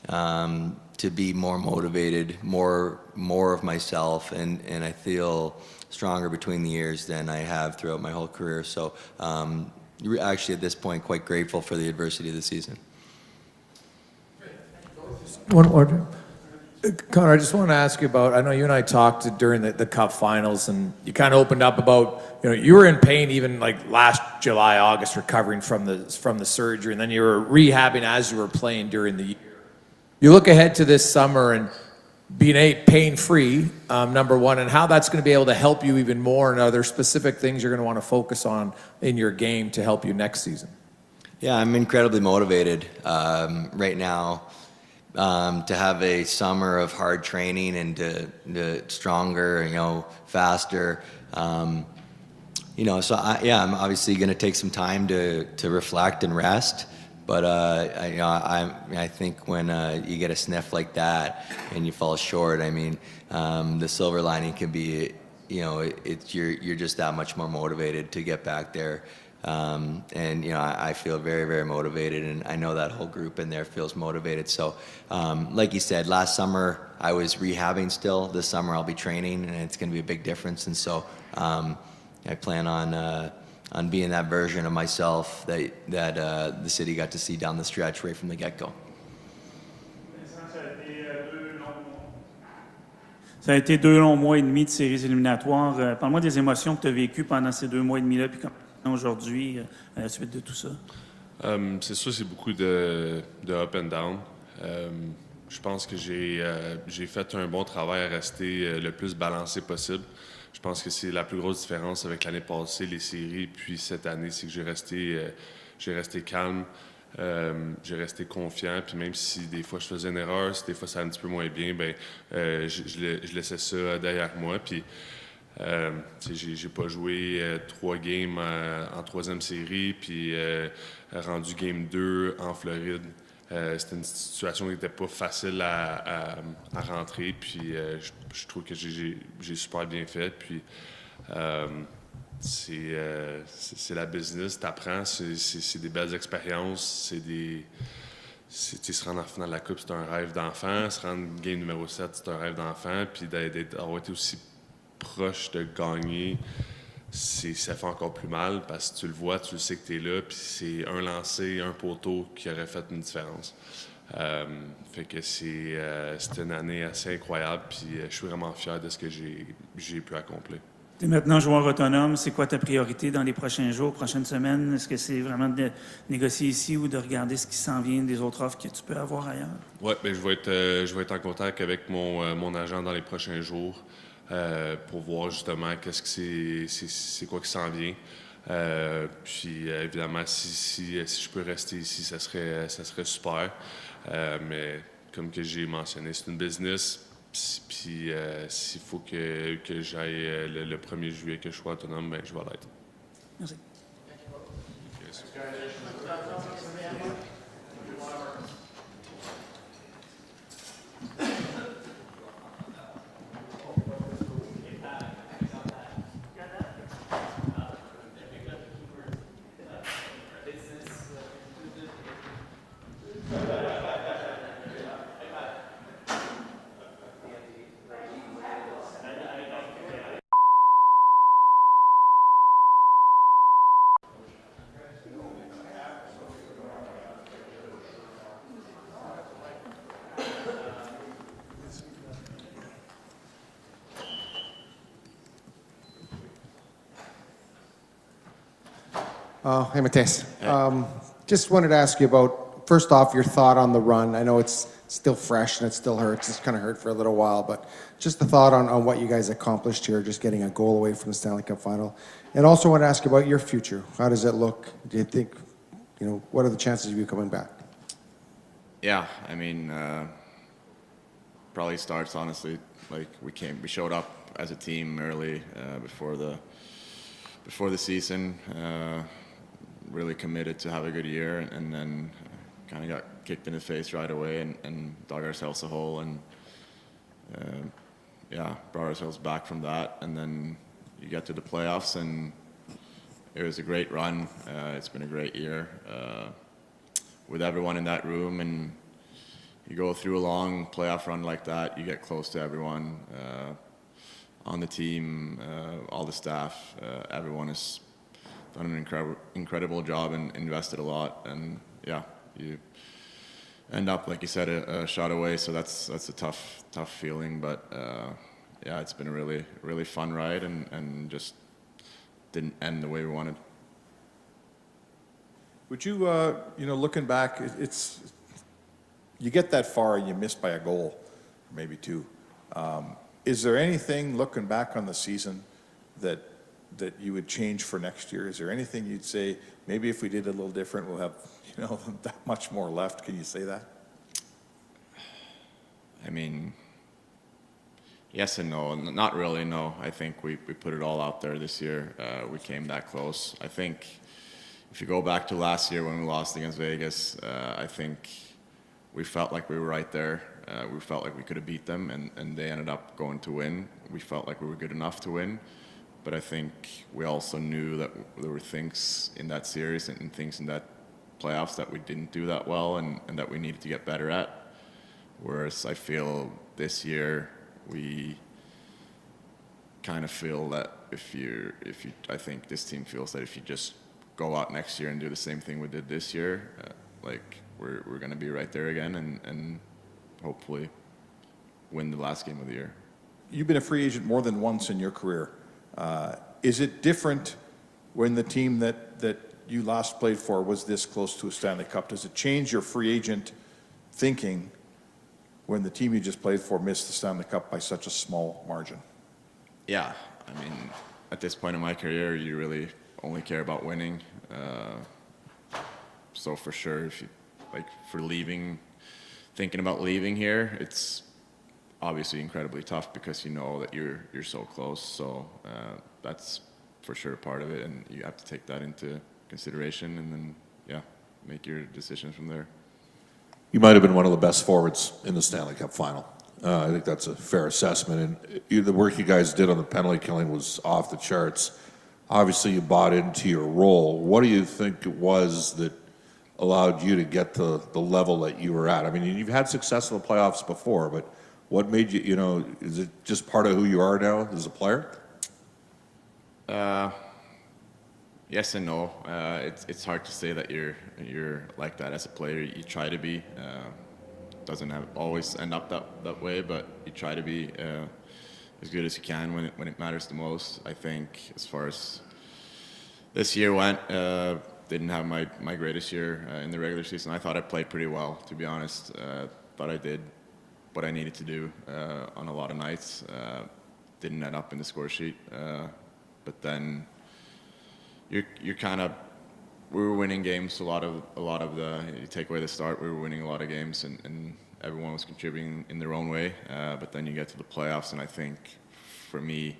to be more motivated, more of myself, and I feel stronger between the years than I have throughout my whole career. So actually at this point quite grateful for the adversity of the season. One order. Connor, I just want to ask you about, I know you and I talked during the Cup Finals, and you kind of opened up about, you were in pain even like last July, August, recovering from the surgery, and then you were rehabbing as you were playing during the year. You look ahead to this summer and being pain-free, number one, and how that's going to be able to help you even more, and are there specific things you're going to want to focus on in your game to help you next season? Yeah, I'm incredibly motivated right now to have a summer of hard training and to stronger, faster. So I'm obviously going to take some time to reflect and rest. But I think when you get a sniff like that and you fall short, the silver lining can be, you're just that much more motivated to get back there. I feel very, very motivated, and I know that whole group in there feels motivated. So, like you said, last summer I was rehabbing still. This summer I'll be training, and it's going to be a big difference. And so, I plan on being that version of myself that the city got to see down the stretch right from the get-go. Ça a été 2 longs mois et demi de séries éliminatoires. Parle-moi des émotions que tu as vécues pendant ces 2 mois et demi-là, puis aujourd'hui, à la suite de tout ça. C'est sûr, c'est beaucoup de up and down. Je pense que j'ai fait un bon travail à rester le plus balancé possible. Je pense que c'est la plus grosse différence avec l'année passée, les séries, puis cette année, c'est que j'ai resté calme, j'ai resté confiant, puis même si des fois je faisais une erreur, si des fois ça allait un petit peu moins bien, je laissais ça derrière moi, puis j'ai pas joué 3 games en 3e série, puis rendu game 2 en Floride. C'était une situation qui n'était pas facile à rentrer, puis je trouve que j'ai super bien fait. Puis c'est la business, t'apprends, c'est des belles expériences, se rendre en finale de la Coupe, c'est un rêve d'enfant, se rendre game numéro 7, c'est un rêve d'enfant, puis d'avoir été aussi proche de gagner, ça fait encore plus mal parce que tu le vois, tu le sais que tu es là, puis c'est un lancer, un poteau qui aurait fait une différence. Fait que c'était une année assez incroyable, puis je suis vraiment fier de ce que j'ai pu accomplir. Tu es maintenant joueur autonome. C'est quoi ta priorité dans les prochains jours, prochaines semaines? Est-ce que c'est vraiment de négocier ici ou de regarder ce qui s'en vient des autres offres que tu peux avoir ailleurs? Oui, je vais être en contact avec mon agent dans les prochains jours. Pour voir justement c'est quoi qui s'en vient. Puis évidemment, si je peux rester ici, ça serait super. Mais comme que j'ai mentionné, c'est une business. Puis s'il faut que j'aille le 1er juillet que je sois autonome, je vais l'être. Merci. Hey, Mateus. Just wanted to ask you about, first off, your thought on the run. I know it's still fresh and it still hurts. It's kind of hurt for a little while, but just the thought on what you guys accomplished here, just getting a goal away from the Stanley Cup Final. And also want to ask you about your future. How does it look? Do you think, what are the chances of you coming back? Yeah, probably starts honestly like we showed up as a team early before the season. Really committed to have a good year, and then kind of got kicked in the face right away and dug ourselves a hole, and brought ourselves back from that. And then you get to the playoffs, and it was a great run. It's been a great year with everyone in that room, and you go through a long playoff run like that, you get close to everyone on the team, all the staff. Everyone has done an incredible job and invested a lot, and end up, like you said, a shot away. So that's a tough feeling. But yeah, it's been a really fun ride, and just didn't end the way we wanted. Would you, looking back, it's you get that far and you missed by a goal, maybe two. Is there anything looking back on the season that you would change for next year? Is there anything you'd say maybe if we did it a little different, we'll have that much more left? Can you say that? I mean, yes and no. Not really, no. I think we put it all out there this year. We came that close. I think if you go back to last year when we lost against Vegas, I think we felt like we were right there. We felt like we could have beat them, and they ended up going to win. We felt like we were good enough to win. But I think we also knew that there were things in that series and things in that playoffs that we didn't do that well and that we needed to get better at. Whereas I feel this year we kind of feel that I think this team feels that if you just go out next year and do the same thing we did this year, like we're going to be right there again and hopefully win the last game of the year. You've been a free agent more than once in your career. Is it different when the team that you last played for was this close to a Stanley Cup? Does it change your free agent thinking when the team you just played for missed the Stanley Cup by such a small margin? Yeah, I mean, at this point in my career, you really only care about winning. So for sure, if you for thinking about leaving here, it's obviously incredibly tough because you know that you're so close. So that's for sure part of it, and you have to take that into consideration, and then make your decisions from there. You might have been one of the best forwards in the Stanley Cup Final. I think that's a fair assessment. And the work you guys did on the penalty killing was off the charts. Obviously, you bought into your role. What do you think it was that allowed you to get to the level that you were at? I mean, you've had success in the playoffs before, but what made you, is it just part of who you are now as a player? Yes and no. It's hard to say that you're like that as a player. You try to be. Doesn't always end up that way, but you try to be as good as you can when it matters the most. I think as far as this year went, didn't have my greatest year in the regular season. I thought I played pretty well, to be honest. Thought I did what I needed to do on a lot of nights. Didn't end up in the score sheet, but then you're kind of, we were winning games. A lot of the, you take away the start, we were winning a lot of games, and everyone was contributing in their own way. But then you get to the playoffs, and I think for me,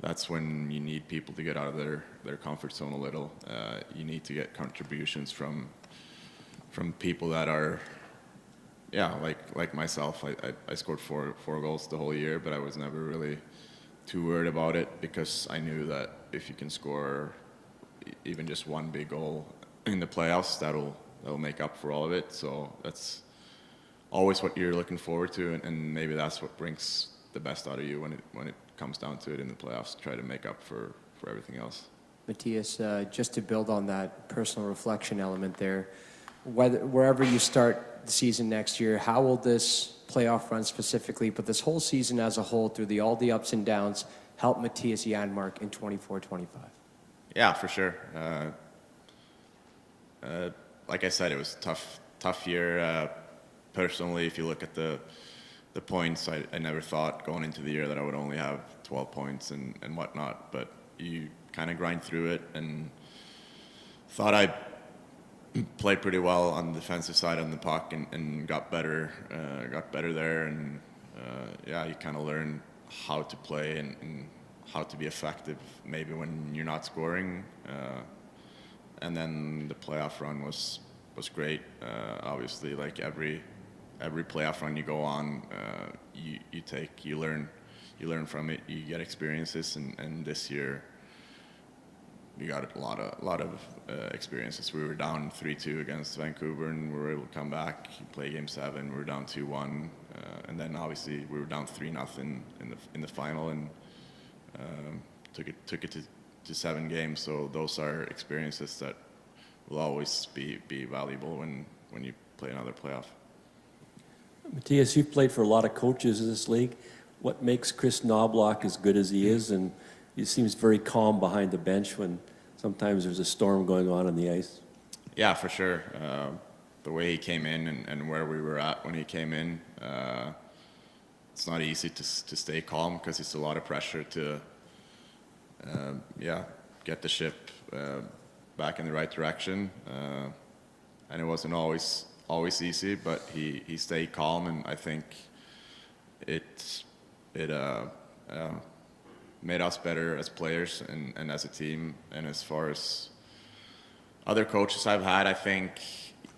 that's when you need people to get out of their comfort zone a little. You need to get contributions from people that are, like myself. I scored four goals the whole year, but I was never really too worried about it because I knew that if you can score even just one big goal in the playoffs, that'll make up for all of it. So that's always what you're looking forward to, and maybe that's what brings the best out of you when it comes down to it in the playoffs. Try to make up for everything else. Matthias, just to build on that personal reflection element there, wherever you start the season next year, how will this playoff run specifically, but this whole season as a whole, through all the ups and downs, help Matthias Janmark in 24-25? Yeah, for sure. Like I said, it was a tough year. Personally, if you look at the points, I never thought going into the year that I would only have 12 points and whatnot, but you kind of grind through it, and thought I played pretty well on the defensive side on the puck and got better there, and you kind of learn how to play and how to be effective maybe when you're not scoring, and then the playoff run was great. Obviously, like every playoff run you go on, you learn from it, you get experiences, and this year we got a lot of experiences. We were down 3-2 against Vancouver, and we were able to come back, play Game 7. We were down 2-1, and then obviously we were down 3-0 in the final, and took it to 7 games. So those are experiences that will always be valuable when you play another playoff. Matthias, you've played for a lot of coaches in this league. What makes Kris Knoblauch as good as he is? And he seems very calm behind the bench when sometimes there's a storm going on the ice. Yeah, for sure. The way he came in and where we were at when he came in, it's not easy to stay calm because it's a lot of pressure to, get the ship back in the right direction. And it wasn't always easy, but he stayed calm, and I think it made us better as players and as a team. And as far as other coaches I've had, I think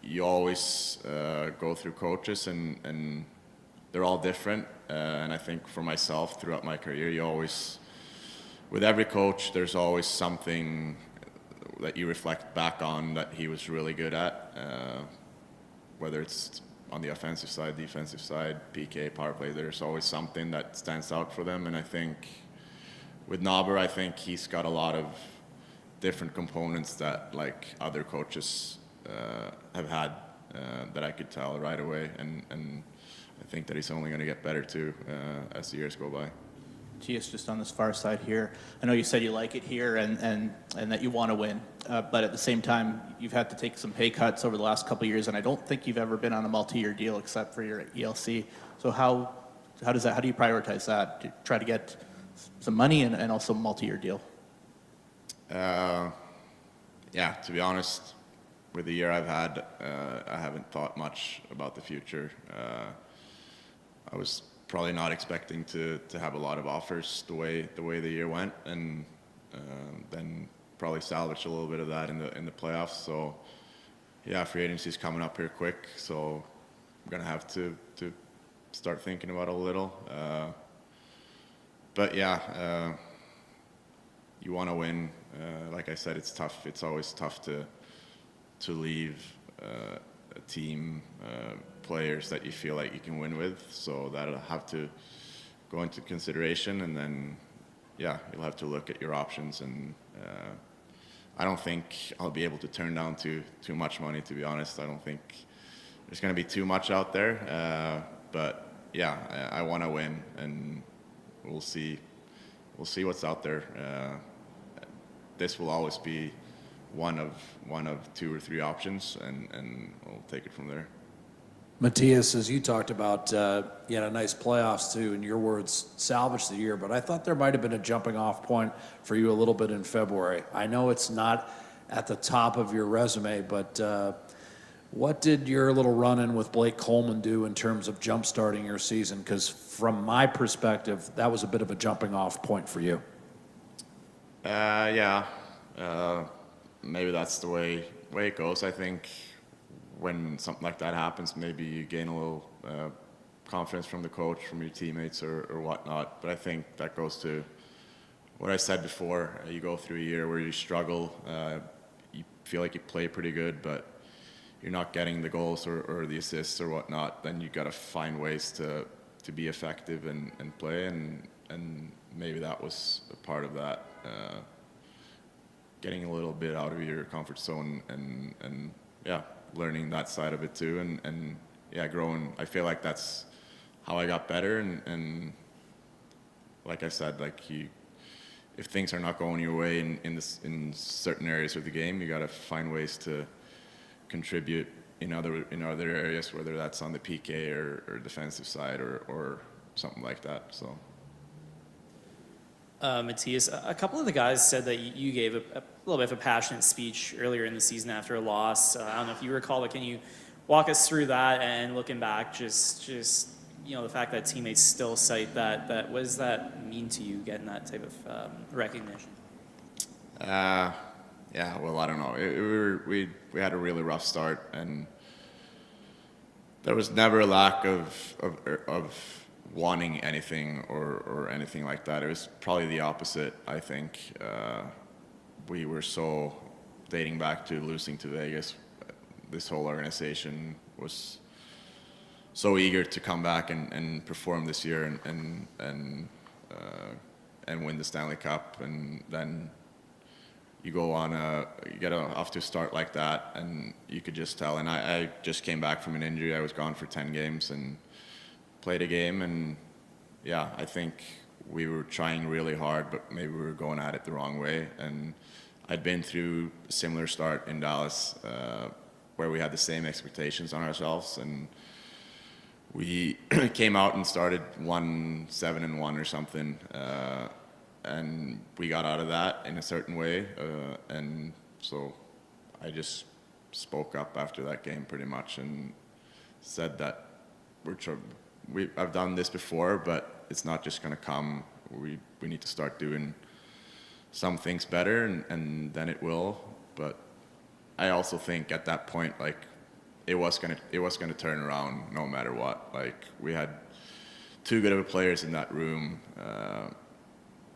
you always go through coaches, and they're all different. And I think for myself, throughout my career, with every coach, there's always something that you reflect back on that he was really good at, whether it's on the offensive side, defensive side, PK, power play. There's always something that stands out for them. And I think with Knobber, I think he's got a lot of different components that like other coaches have had that I could tell right away. And I think that he's only going to get better too as the years go by. Matthias, just on this far side here, I know you said you like it here and that you want to win, but at the same time, you've had to take some pay cuts over the last couple of years, and I don't think you've ever been on a multi-year deal except for your ELC. So how do you prioritize that? Do you try to get some money and also a multi-year deal? To be honest, with the year I've had, I haven't thought much about the future. I was probably not expecting to have a lot of offers the way the year went, and then probably salvage a little bit of that in the playoffs. So free agency's coming up here quick, so I'm gonna have to start thinking about it a little. You want to win. Like I said, it's tough. It's always tough to leave a team, players that you feel like you can win with. So that'll have to go into consideration, and then you'll have to look at your options. And I don't think I'll be able to turn down too much money, to be honest. I don't think there's going to be too much out there. But I want to win, and we'll see what's out there. This will always be one of 2 or 3 options, and we'll take it from there. Matthias, as you talked about, you had a nice playoffs too, in your words, salvage the year, but I thought there might have been a jumping off point for you a little bit in February. I know it's not at the top of your resume, but what did your little run-in with Blake Coleman do in terms of jump-starting your season? Because from my perspective, that was a bit of a jumping off point for you. Maybe that's the way it goes. I think when something like that happens, maybe you gain a little confidence from the coach, from your teammates or whatnot. But I think that goes to what I said before. You go through a year where you struggle, you feel like you play pretty good, but you're not getting the goals or the assists or whatnot. Then you got to find ways to be effective and play, and maybe that was a part of that. Getting a little bit out of your comfort zone and learning that side of it too, and growing. I feel like that's how I got better, and like I said, if things are not going your way in certain areas of the game, you got to find ways to contribute in other areas, whether that's on the PK or defensive side or something like that. So. Matthias, a couple of the guys said that you gave a little bit of a passionate speech earlier in the season after a loss. I don't know if you recall, but can you walk us through that? And looking back, just the fact that teammates still cite that, what does that mean to you, getting that type of recognition? Well, I don't know. We had a really rough start, and there was never a lack of wanting anything or anything like that. It was probably the opposite, I think. We were so, dating back to losing to Vegas, this whole organization was so eager to come back and perform this year and win the Stanley Cup. And then you go on you get off to a start like that, and you could just tell. And I just came back from an injury. I was gone for 10 games, and played a game, and yeah, I think we were trying really hard, but maybe we were going at it the wrong way. And I'd been through a similar start in Dallas, where we had the same expectations on ourselves, and we came out and started 1-7-1 or something, and we got out of that in a certain way, and so I just spoke up after that game pretty much and said that I've done this before, but it's not just going to come. We need to start doing some things better, and then it will. But I also think at that point, like, it was gonna turn around no matter what. Like, we had too good of players in that room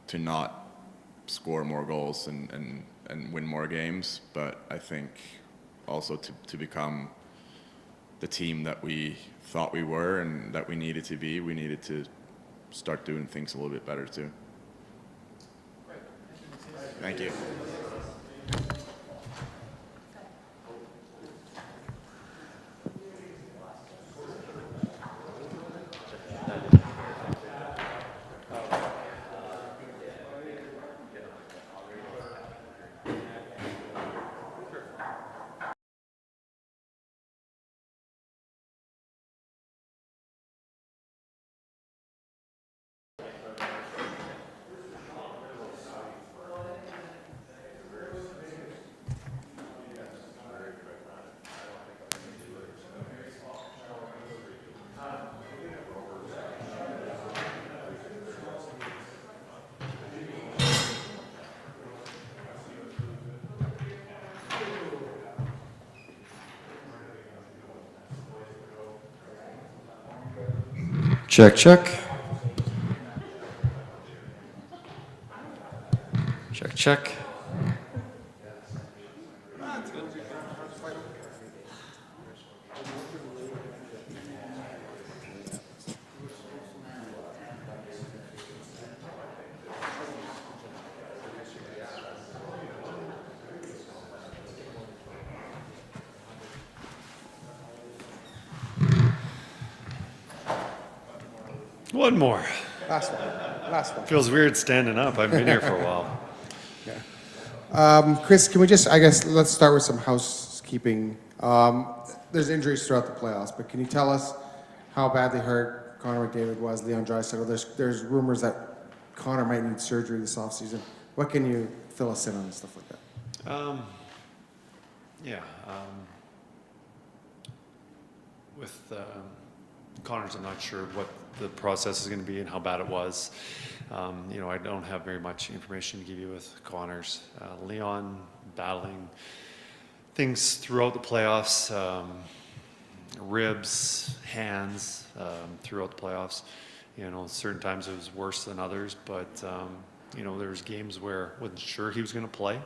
to not score more goals and win more games. But I think also to become the team that we thought we were and that we needed to be, we needed to start doing things a little bit better too. Thank you. Check, check. Check, check. One more. Last one. Last one. Feels weird standing up. I've been here for a while. Yeah. Kris, can we just, I guess, let's start with some housekeeping. There's injuries throughout the playoffs, but can you tell us how badly hurt Connor McDavid was, Leon Draisaitl? There's rumors that Connor might need surgery this offseason. What can you fill us in on stuff like that? With Connor's, I'm not sure what the process is going to be and how bad it was. I don't have very much information to give you with Connor's. Leon battling things throughout the playoffs, ribs, hands, throughout the playoffs. Certain times it was worse than others, but there was games where I wasn't sure he was going to play,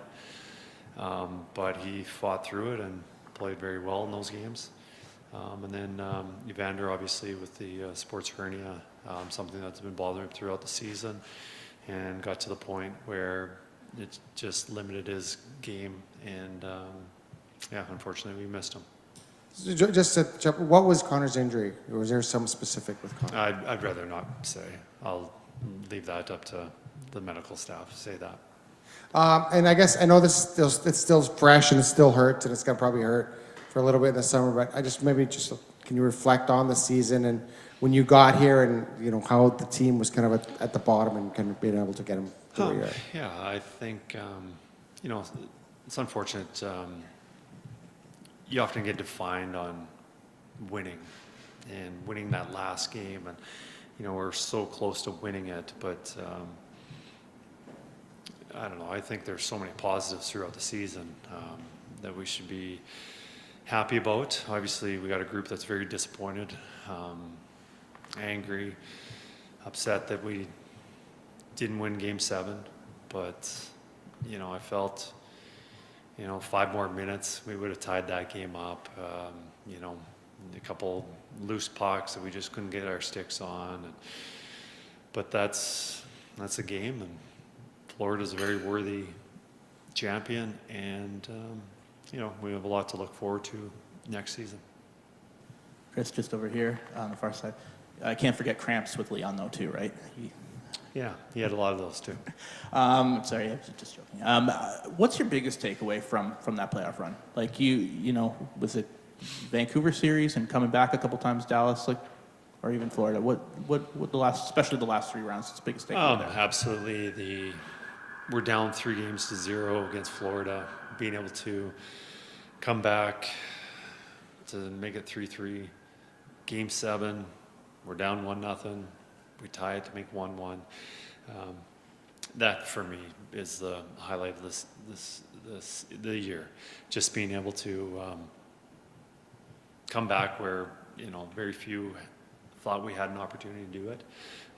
but he fought through it and played very well in those games. And then Evander, obviously, with the sports hernia, something that's been bothering him throughout the season, and got to the point where it just limited his game, and unfortunately, we missed him. Just to jump, what was Connor's injury? Or was there some specific with Connor? I'd rather not say. I'll leave that up to the medical staff to say that. And I guess I know it's still fresh and it still hurts and it's going to probably hurt for a little bit in the summer, but can you reflect on the season and when you got here and how the team was kind of at the bottom and kind of being able to get them to where you're at? Yeah, I think it's unfortunate. You often get defined on winning and winning that last game, and we're so close to winning it, but I don't know. I think there's so many positives throughout the season that we should be happy about. Obviously, we got a group that's very disappointed, angry, upset that we didn't win Game 7. But, I felt, 5 more minutes, we would have tied that game up. A couple loose pucks that we just couldn't get our sticks on. But that's a game, and Florida's a very worthy champion, and we have a lot to look forward to next season. Kris, just over here on the far side. I can't forget cramps with Leon, though, too, right? Yeah, he had a lot of those too. Sorry, I was just joking. What's your biggest takeaway from that playoff run? Like you know, was it Vancouver series and coming back a couple times, Dallas, like, or even Florida? What the last, especially the last 3 rounds, what's the biggest takeaway there? Absolutely. We're down 3-0 against Florida. Being able to come back to make it 3-3. Game 7, we're down 1-0. We tie it to make 1-1. That for me is the highlight of the year. Just being able to come back where, you know, very few thought we had an opportunity to do it.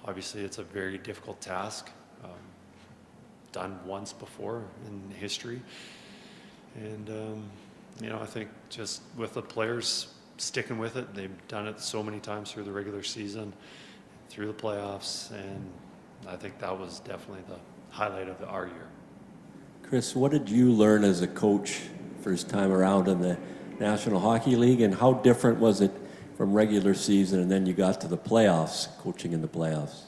Obviously, it's a very difficult task. Done once before in history. And, you know, I think just with the players sticking with it, they've done it so many times through the regular season, through the playoffs, and I think that was definitely the highlight of our year. Kris, what did you learn as a coach first time around in the National Hockey League, and how different was it from regular season and then you got to the playoffs, coaching in the playoffs?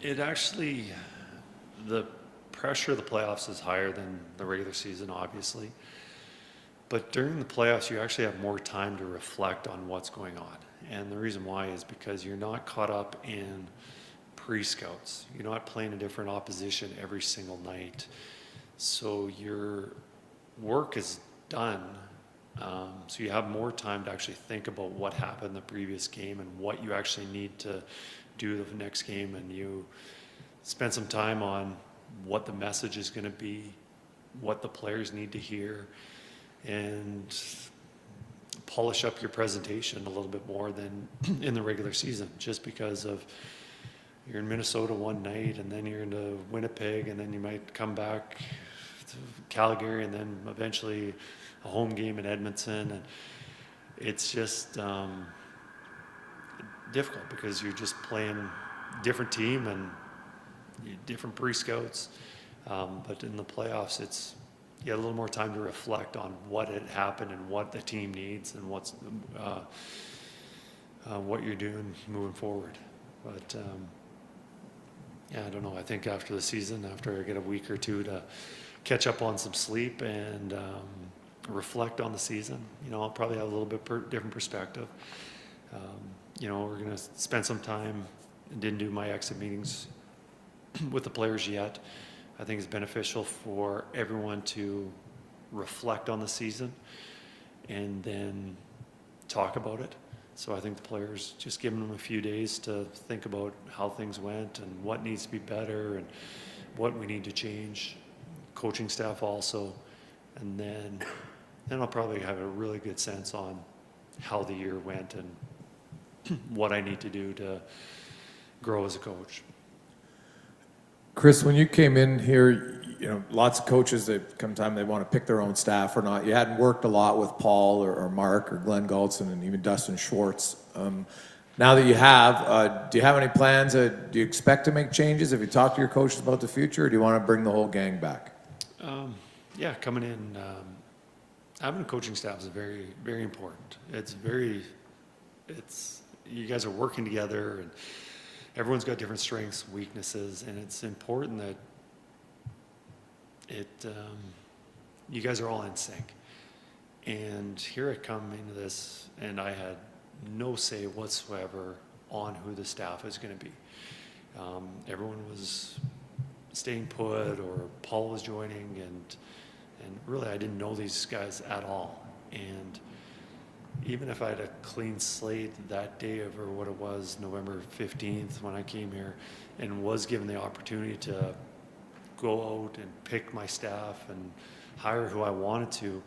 It actually, the pressure of the playoffs is higher than the regular season, obviously. But during the playoffs, you actually have more time to reflect on what's going on. And the reason why is because you're not caught up in pre-scouts. You're not playing a different opposition every single night. So your work is done. So you have more time to actually think about what happened the previous game and what you actually need to do the next game. And you spend some time on what the message is going to be, what the players need to hear, and polish up your presentation a little bit more than in the regular season, just because of you're in Minnesota one night and then you're into Winnipeg and then you might come back to Calgary and then eventually a home game in Edmonton. And it's just difficult because you're just playing different team and different pre-scouts. But in the playoffs, it's you had a little more time to reflect on what had happened and what the team needs and what's what you're doing moving forward. But yeah, I don't know. I think after the season, after I get a week or two to catch up on some sleep and reflect on the season, you know, I'll probably have a little bit different perspective. You know, we're going to spend some time. Didn't do my exit meetings with the players yet. I think it's beneficial for everyone to reflect on the season and then talk about it. So I think the players, just giving them a few days to think about how things went and what needs to be better and what we need to change. Coaching staff also. And then I'll probably have a really good sense on how the year went and what I need to do to grow as a coach. Kris, when you came in here, you know, lots of coaches, they come time they want to pick their own staff or not. You hadn't worked a lot with Paul or Mark or Glenn Galtson and even Dustin Schwartz. Now that you have, do you have any plans? Do you expect to make changes? Have you talked to your coaches about the future, or do you want to bring the whole gang back? Yeah, coming in, having a coaching staff is very, very important. You guys are working together and everyone's got different strengths, weaknesses, and it's important that you guys are all in sync. And here I come into this, and I had no say whatsoever on who the staff is going to be. Everyone was staying put, or Paul was joining, and really I didn't know these guys at all. And even if I had a clean slate that day of, or what it was, November 15th when I came here, and was given the opportunity to go out and pick my staff and hire who I wanted to,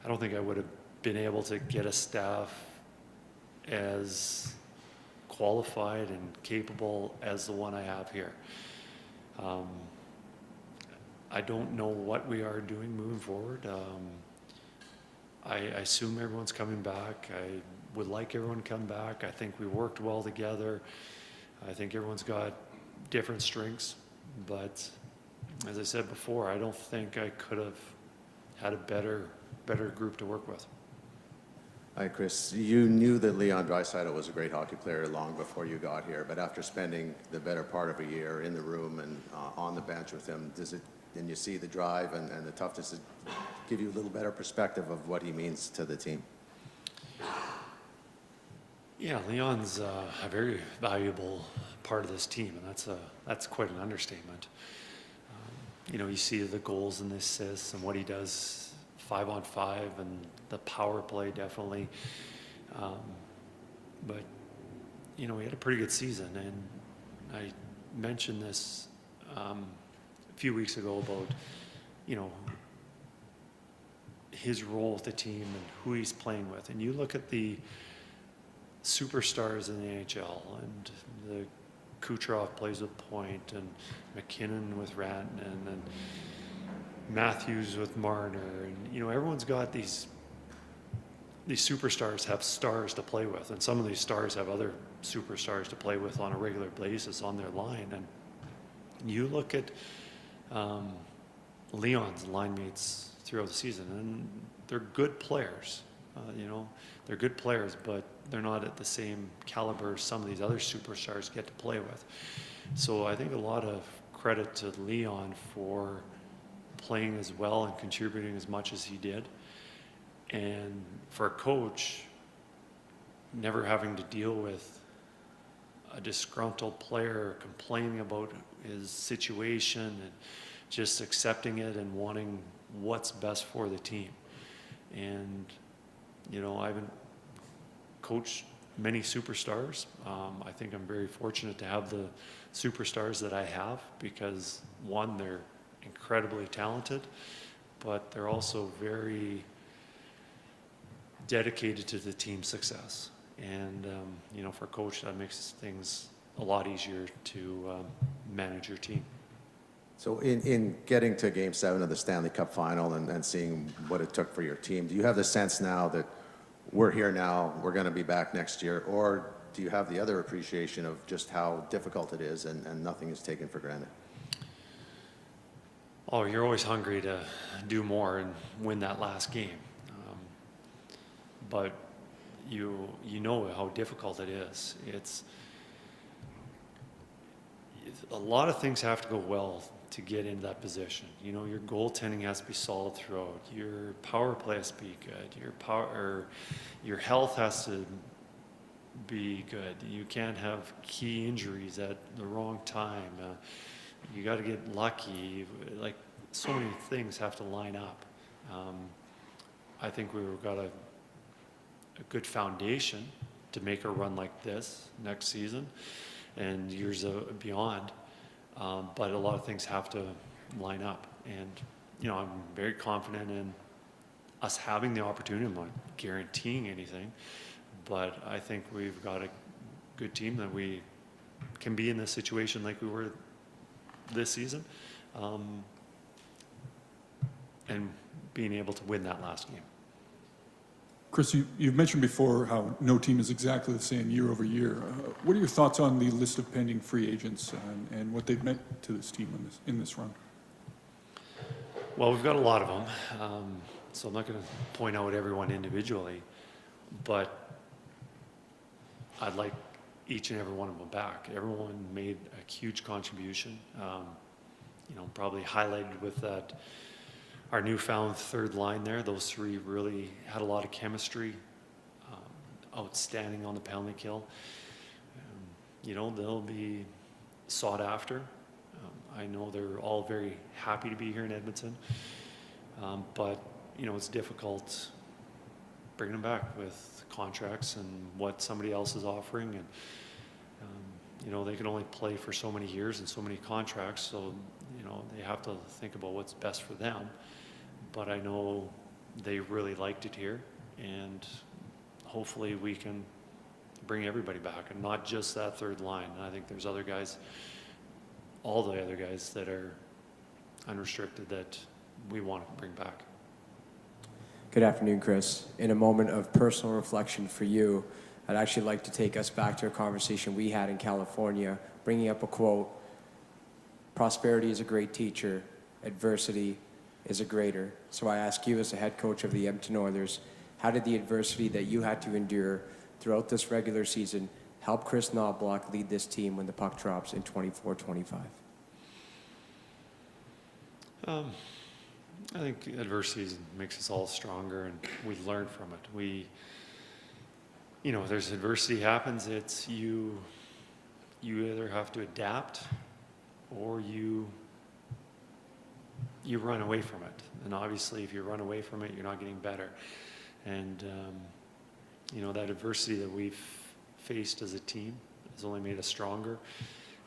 I don't think I would have been able to get a staff as qualified and capable as the one I have here. I don't know what we are doing moving forward. I assume everyone's coming back. I would like everyone to come back. I think we worked well together. I think everyone's got different strengths, but as I said before, I don't think I could have had a better group to work with. Hi, Chris. You knew that Leon Draisaitl was a great hockey player long before you got here, but after spending the better part of a year in the room and on the bench with him, and you see the drive and the toughness, does it give you a little better perspective of what he means to the team? Yeah, Leon's a very valuable part of this team, and that's quite an understatement. You know, you see the goals and the assists and what he does 5-on-5 and the power play definitely. But, you know, he had a pretty good season, and I mentioned this a few weeks ago about, you know, his role with the team and who he's playing with. And you look at the superstars in the NHL, and the Kucherov plays with Point, and McKinnon with Rantanen, and Matthews with Marner, and you know, everyone's got these superstars have stars to play with, and some of these stars have other superstars to play with on a regular basis on their line. And you look at Leon's line mates throughout the season, and they're good players. You know, they're good players, but they're not at the same caliber as some of these other superstars get to play with. So I think a lot of credit to Leon for playing as well and contributing as much as he did. And for a coach, never having to deal with a disgruntled player complaining about his situation and just accepting it and wanting what's best for the team. And, you know, I haven't coached many superstars. I think I'm very fortunate to have the superstars that I have because, one, they're incredibly talented, but they're also very dedicated to the team's success. And, you know, for a coach, that makes things a lot easier to manage your team. So in getting to Game 7 of the Stanley Cup Final and seeing what it took for your team, do you have the sense now that we're here now, we're going to be back next year, or do you have the other appreciation of just how difficult it is and nothing is taken for granted? Oh, you're always hungry to do more and win that last game. But you know how difficult it is. It's a lot of things have to go well to get into that position. You know, your goaltending has to be solid throughout. Your power play has to be good. Your health has to be good. You can't have key injuries at the wrong time. You got to get lucky. Like, so many things have to line up. I think we've got a good foundation to make a run like this next season and years beyond. But a lot of things have to line up. And, you know, I'm very confident in us having the opportunity. I'm not guaranteeing anything, but I think we've got a good team that we can be in this situation like we were this season, and being able to win that last game. Kris, you've mentioned before how no team is exactly the same year over year. What are your thoughts on the list of pending free agents and what they've meant to this team in this run? Well, we've got a lot of them, so I'm not going to point out everyone individually, but I'd like each and every one of them back. Everyone made a huge contribution, you know, probably highlighted with that our newfound third line there. Those three really had a lot of chemistry, outstanding on the penalty kill. You know, they'll be sought after. I know they're all very happy to be here in Edmonton, but, you know, it's difficult bringing them back with contracts and what somebody else is offering. And, you know, they can only play for so many years and so many contracts, so, you know, they have to think about what's best for them. But I know they really liked it here, and hopefully we can bring everybody back, and not just that third line. I think there's other guys, all the other guys that are unrestricted that we want to bring back. Good afternoon, Kris. In a moment of personal reflection for you, I'd actually like to take us back to a conversation we had in California, bringing up a quote: "Prosperity is a great teacher, adversity is a greater." So I ask you, as the head coach of the Edmonton Oilers, How did the adversity that you had to endure throughout this regular season help Kris Knoblauch lead this team when the puck drops in 24-25? I think adversity makes us all stronger, and we learn from it. There's adversity happens, it's you either have to adapt or you run away from it. And obviously, if you run away from it, you're not getting better. And, that adversity that we've faced as a team has only made us stronger,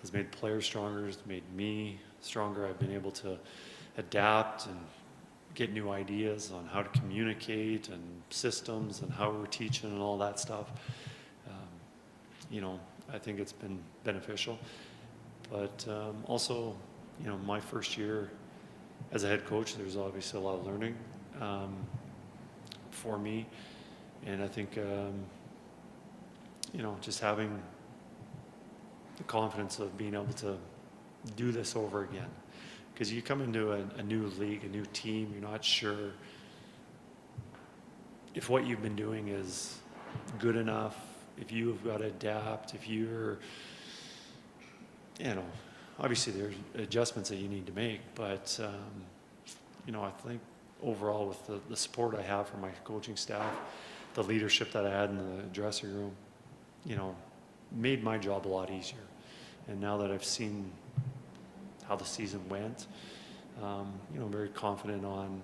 has made players stronger, has made me stronger. I've been able to adapt and get new ideas on how to communicate and systems and how we're teaching and all that stuff. I think it's been beneficial. But also, my first year as a head coach, there's obviously a lot of learning for me. And I think, just having the confidence of being able to do this over again. Because you come into a new league, a new team, you're not sure if what you've been doing is good enough, if you've got to adapt, if you're, obviously there's adjustments that you need to make, but, I think overall with the support I have from my coaching staff, the leadership that I had in the dressing room, made my job a lot easier. And now that I've seen how the season went, I'm very confident on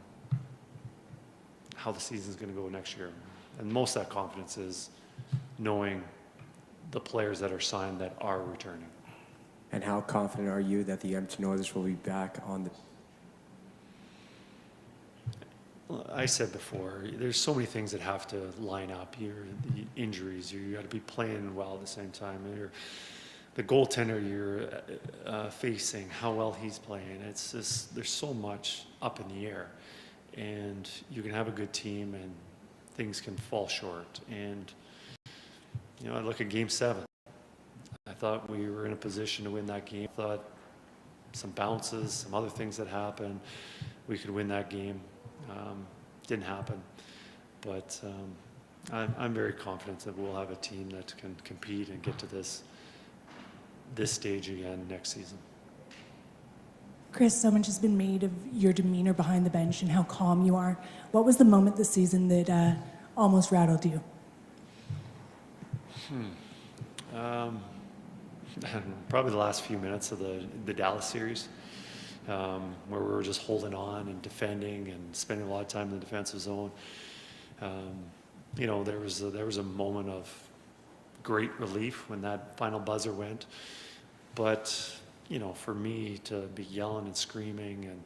how the season's going to go next year. And most of that confidence is knowing the players that are signed that are returning. And how confident are you that the Edmonton Oilers will be back on the... Well, I said before, there's so many things that have to line up. The injuries, you got to be playing well at the same time. The goaltender you're facing, how well he's playing. It's just, there's so much up in the air. And you can have a good team and things can fall short. And, I look at Game 7. I thought we were in a position to win that game. I thought some bounces, some other things that happened, we could win that game. Didn't happen. But I'm very confident that we'll have a team that can compete and get to this stage again next season. Kris, so much has been made of your demeanor behind the bench and how calm you are. What was the moment this season that almost rattled you? Probably the last few minutes of the Dallas series, where we were just holding on and defending and spending a lot of time in the defensive zone. There was a moment of great relief when that final buzzer went. But, for me to be yelling and screaming and,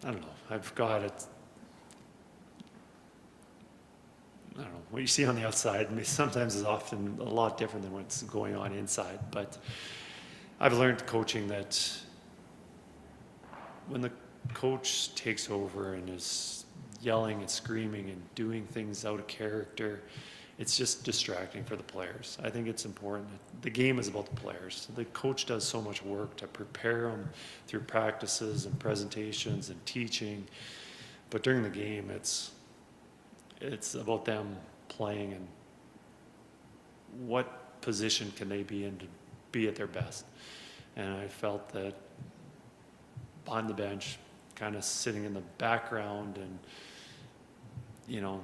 I don't know, I've got it. I don't know, what you see on the outside sometimes is often a lot different than what's going on inside. But I've learned coaching that when the coach takes over and is yelling and screaming and doing things out of character, it's just distracting for the players. I think it's important. The game is about the players. The coach does so much work to prepare them through practices and presentations and teaching. But during the game, it's about them playing and what position can they be in to be at their best. And I felt that behind the bench, kind of sitting in the background and,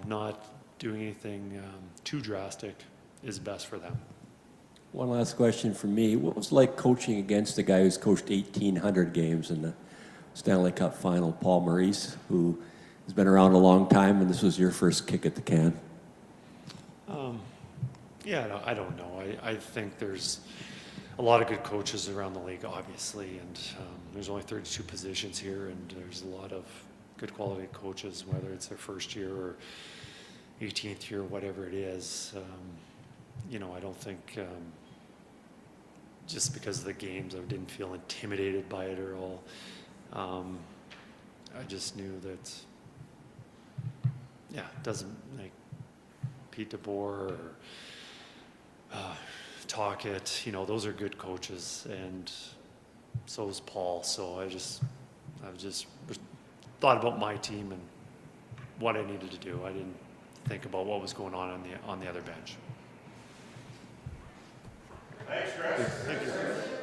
not doing anything too drastic is best for them. One last question from me. What was it like coaching against a guy who's coached 1,800 games in the Stanley Cup Final, Paul Maurice, who has been around a long time, and this was your first kick at the can? I don't know. I think there's a lot of good coaches around the league, obviously, and there's only 32 positions here, and there's a lot of good quality coaches, whether it's their first year or 18th year, whatever it is. I don't think just because of the games, I didn't feel intimidated by it at all. I just knew that, it doesn't like Pete DeBoer or Talkett, those are good coaches, and so is Paul. So I just thought about my team and what I needed to do. I didn't think about what was going on the other bench. Thanks, Kris. Thank you.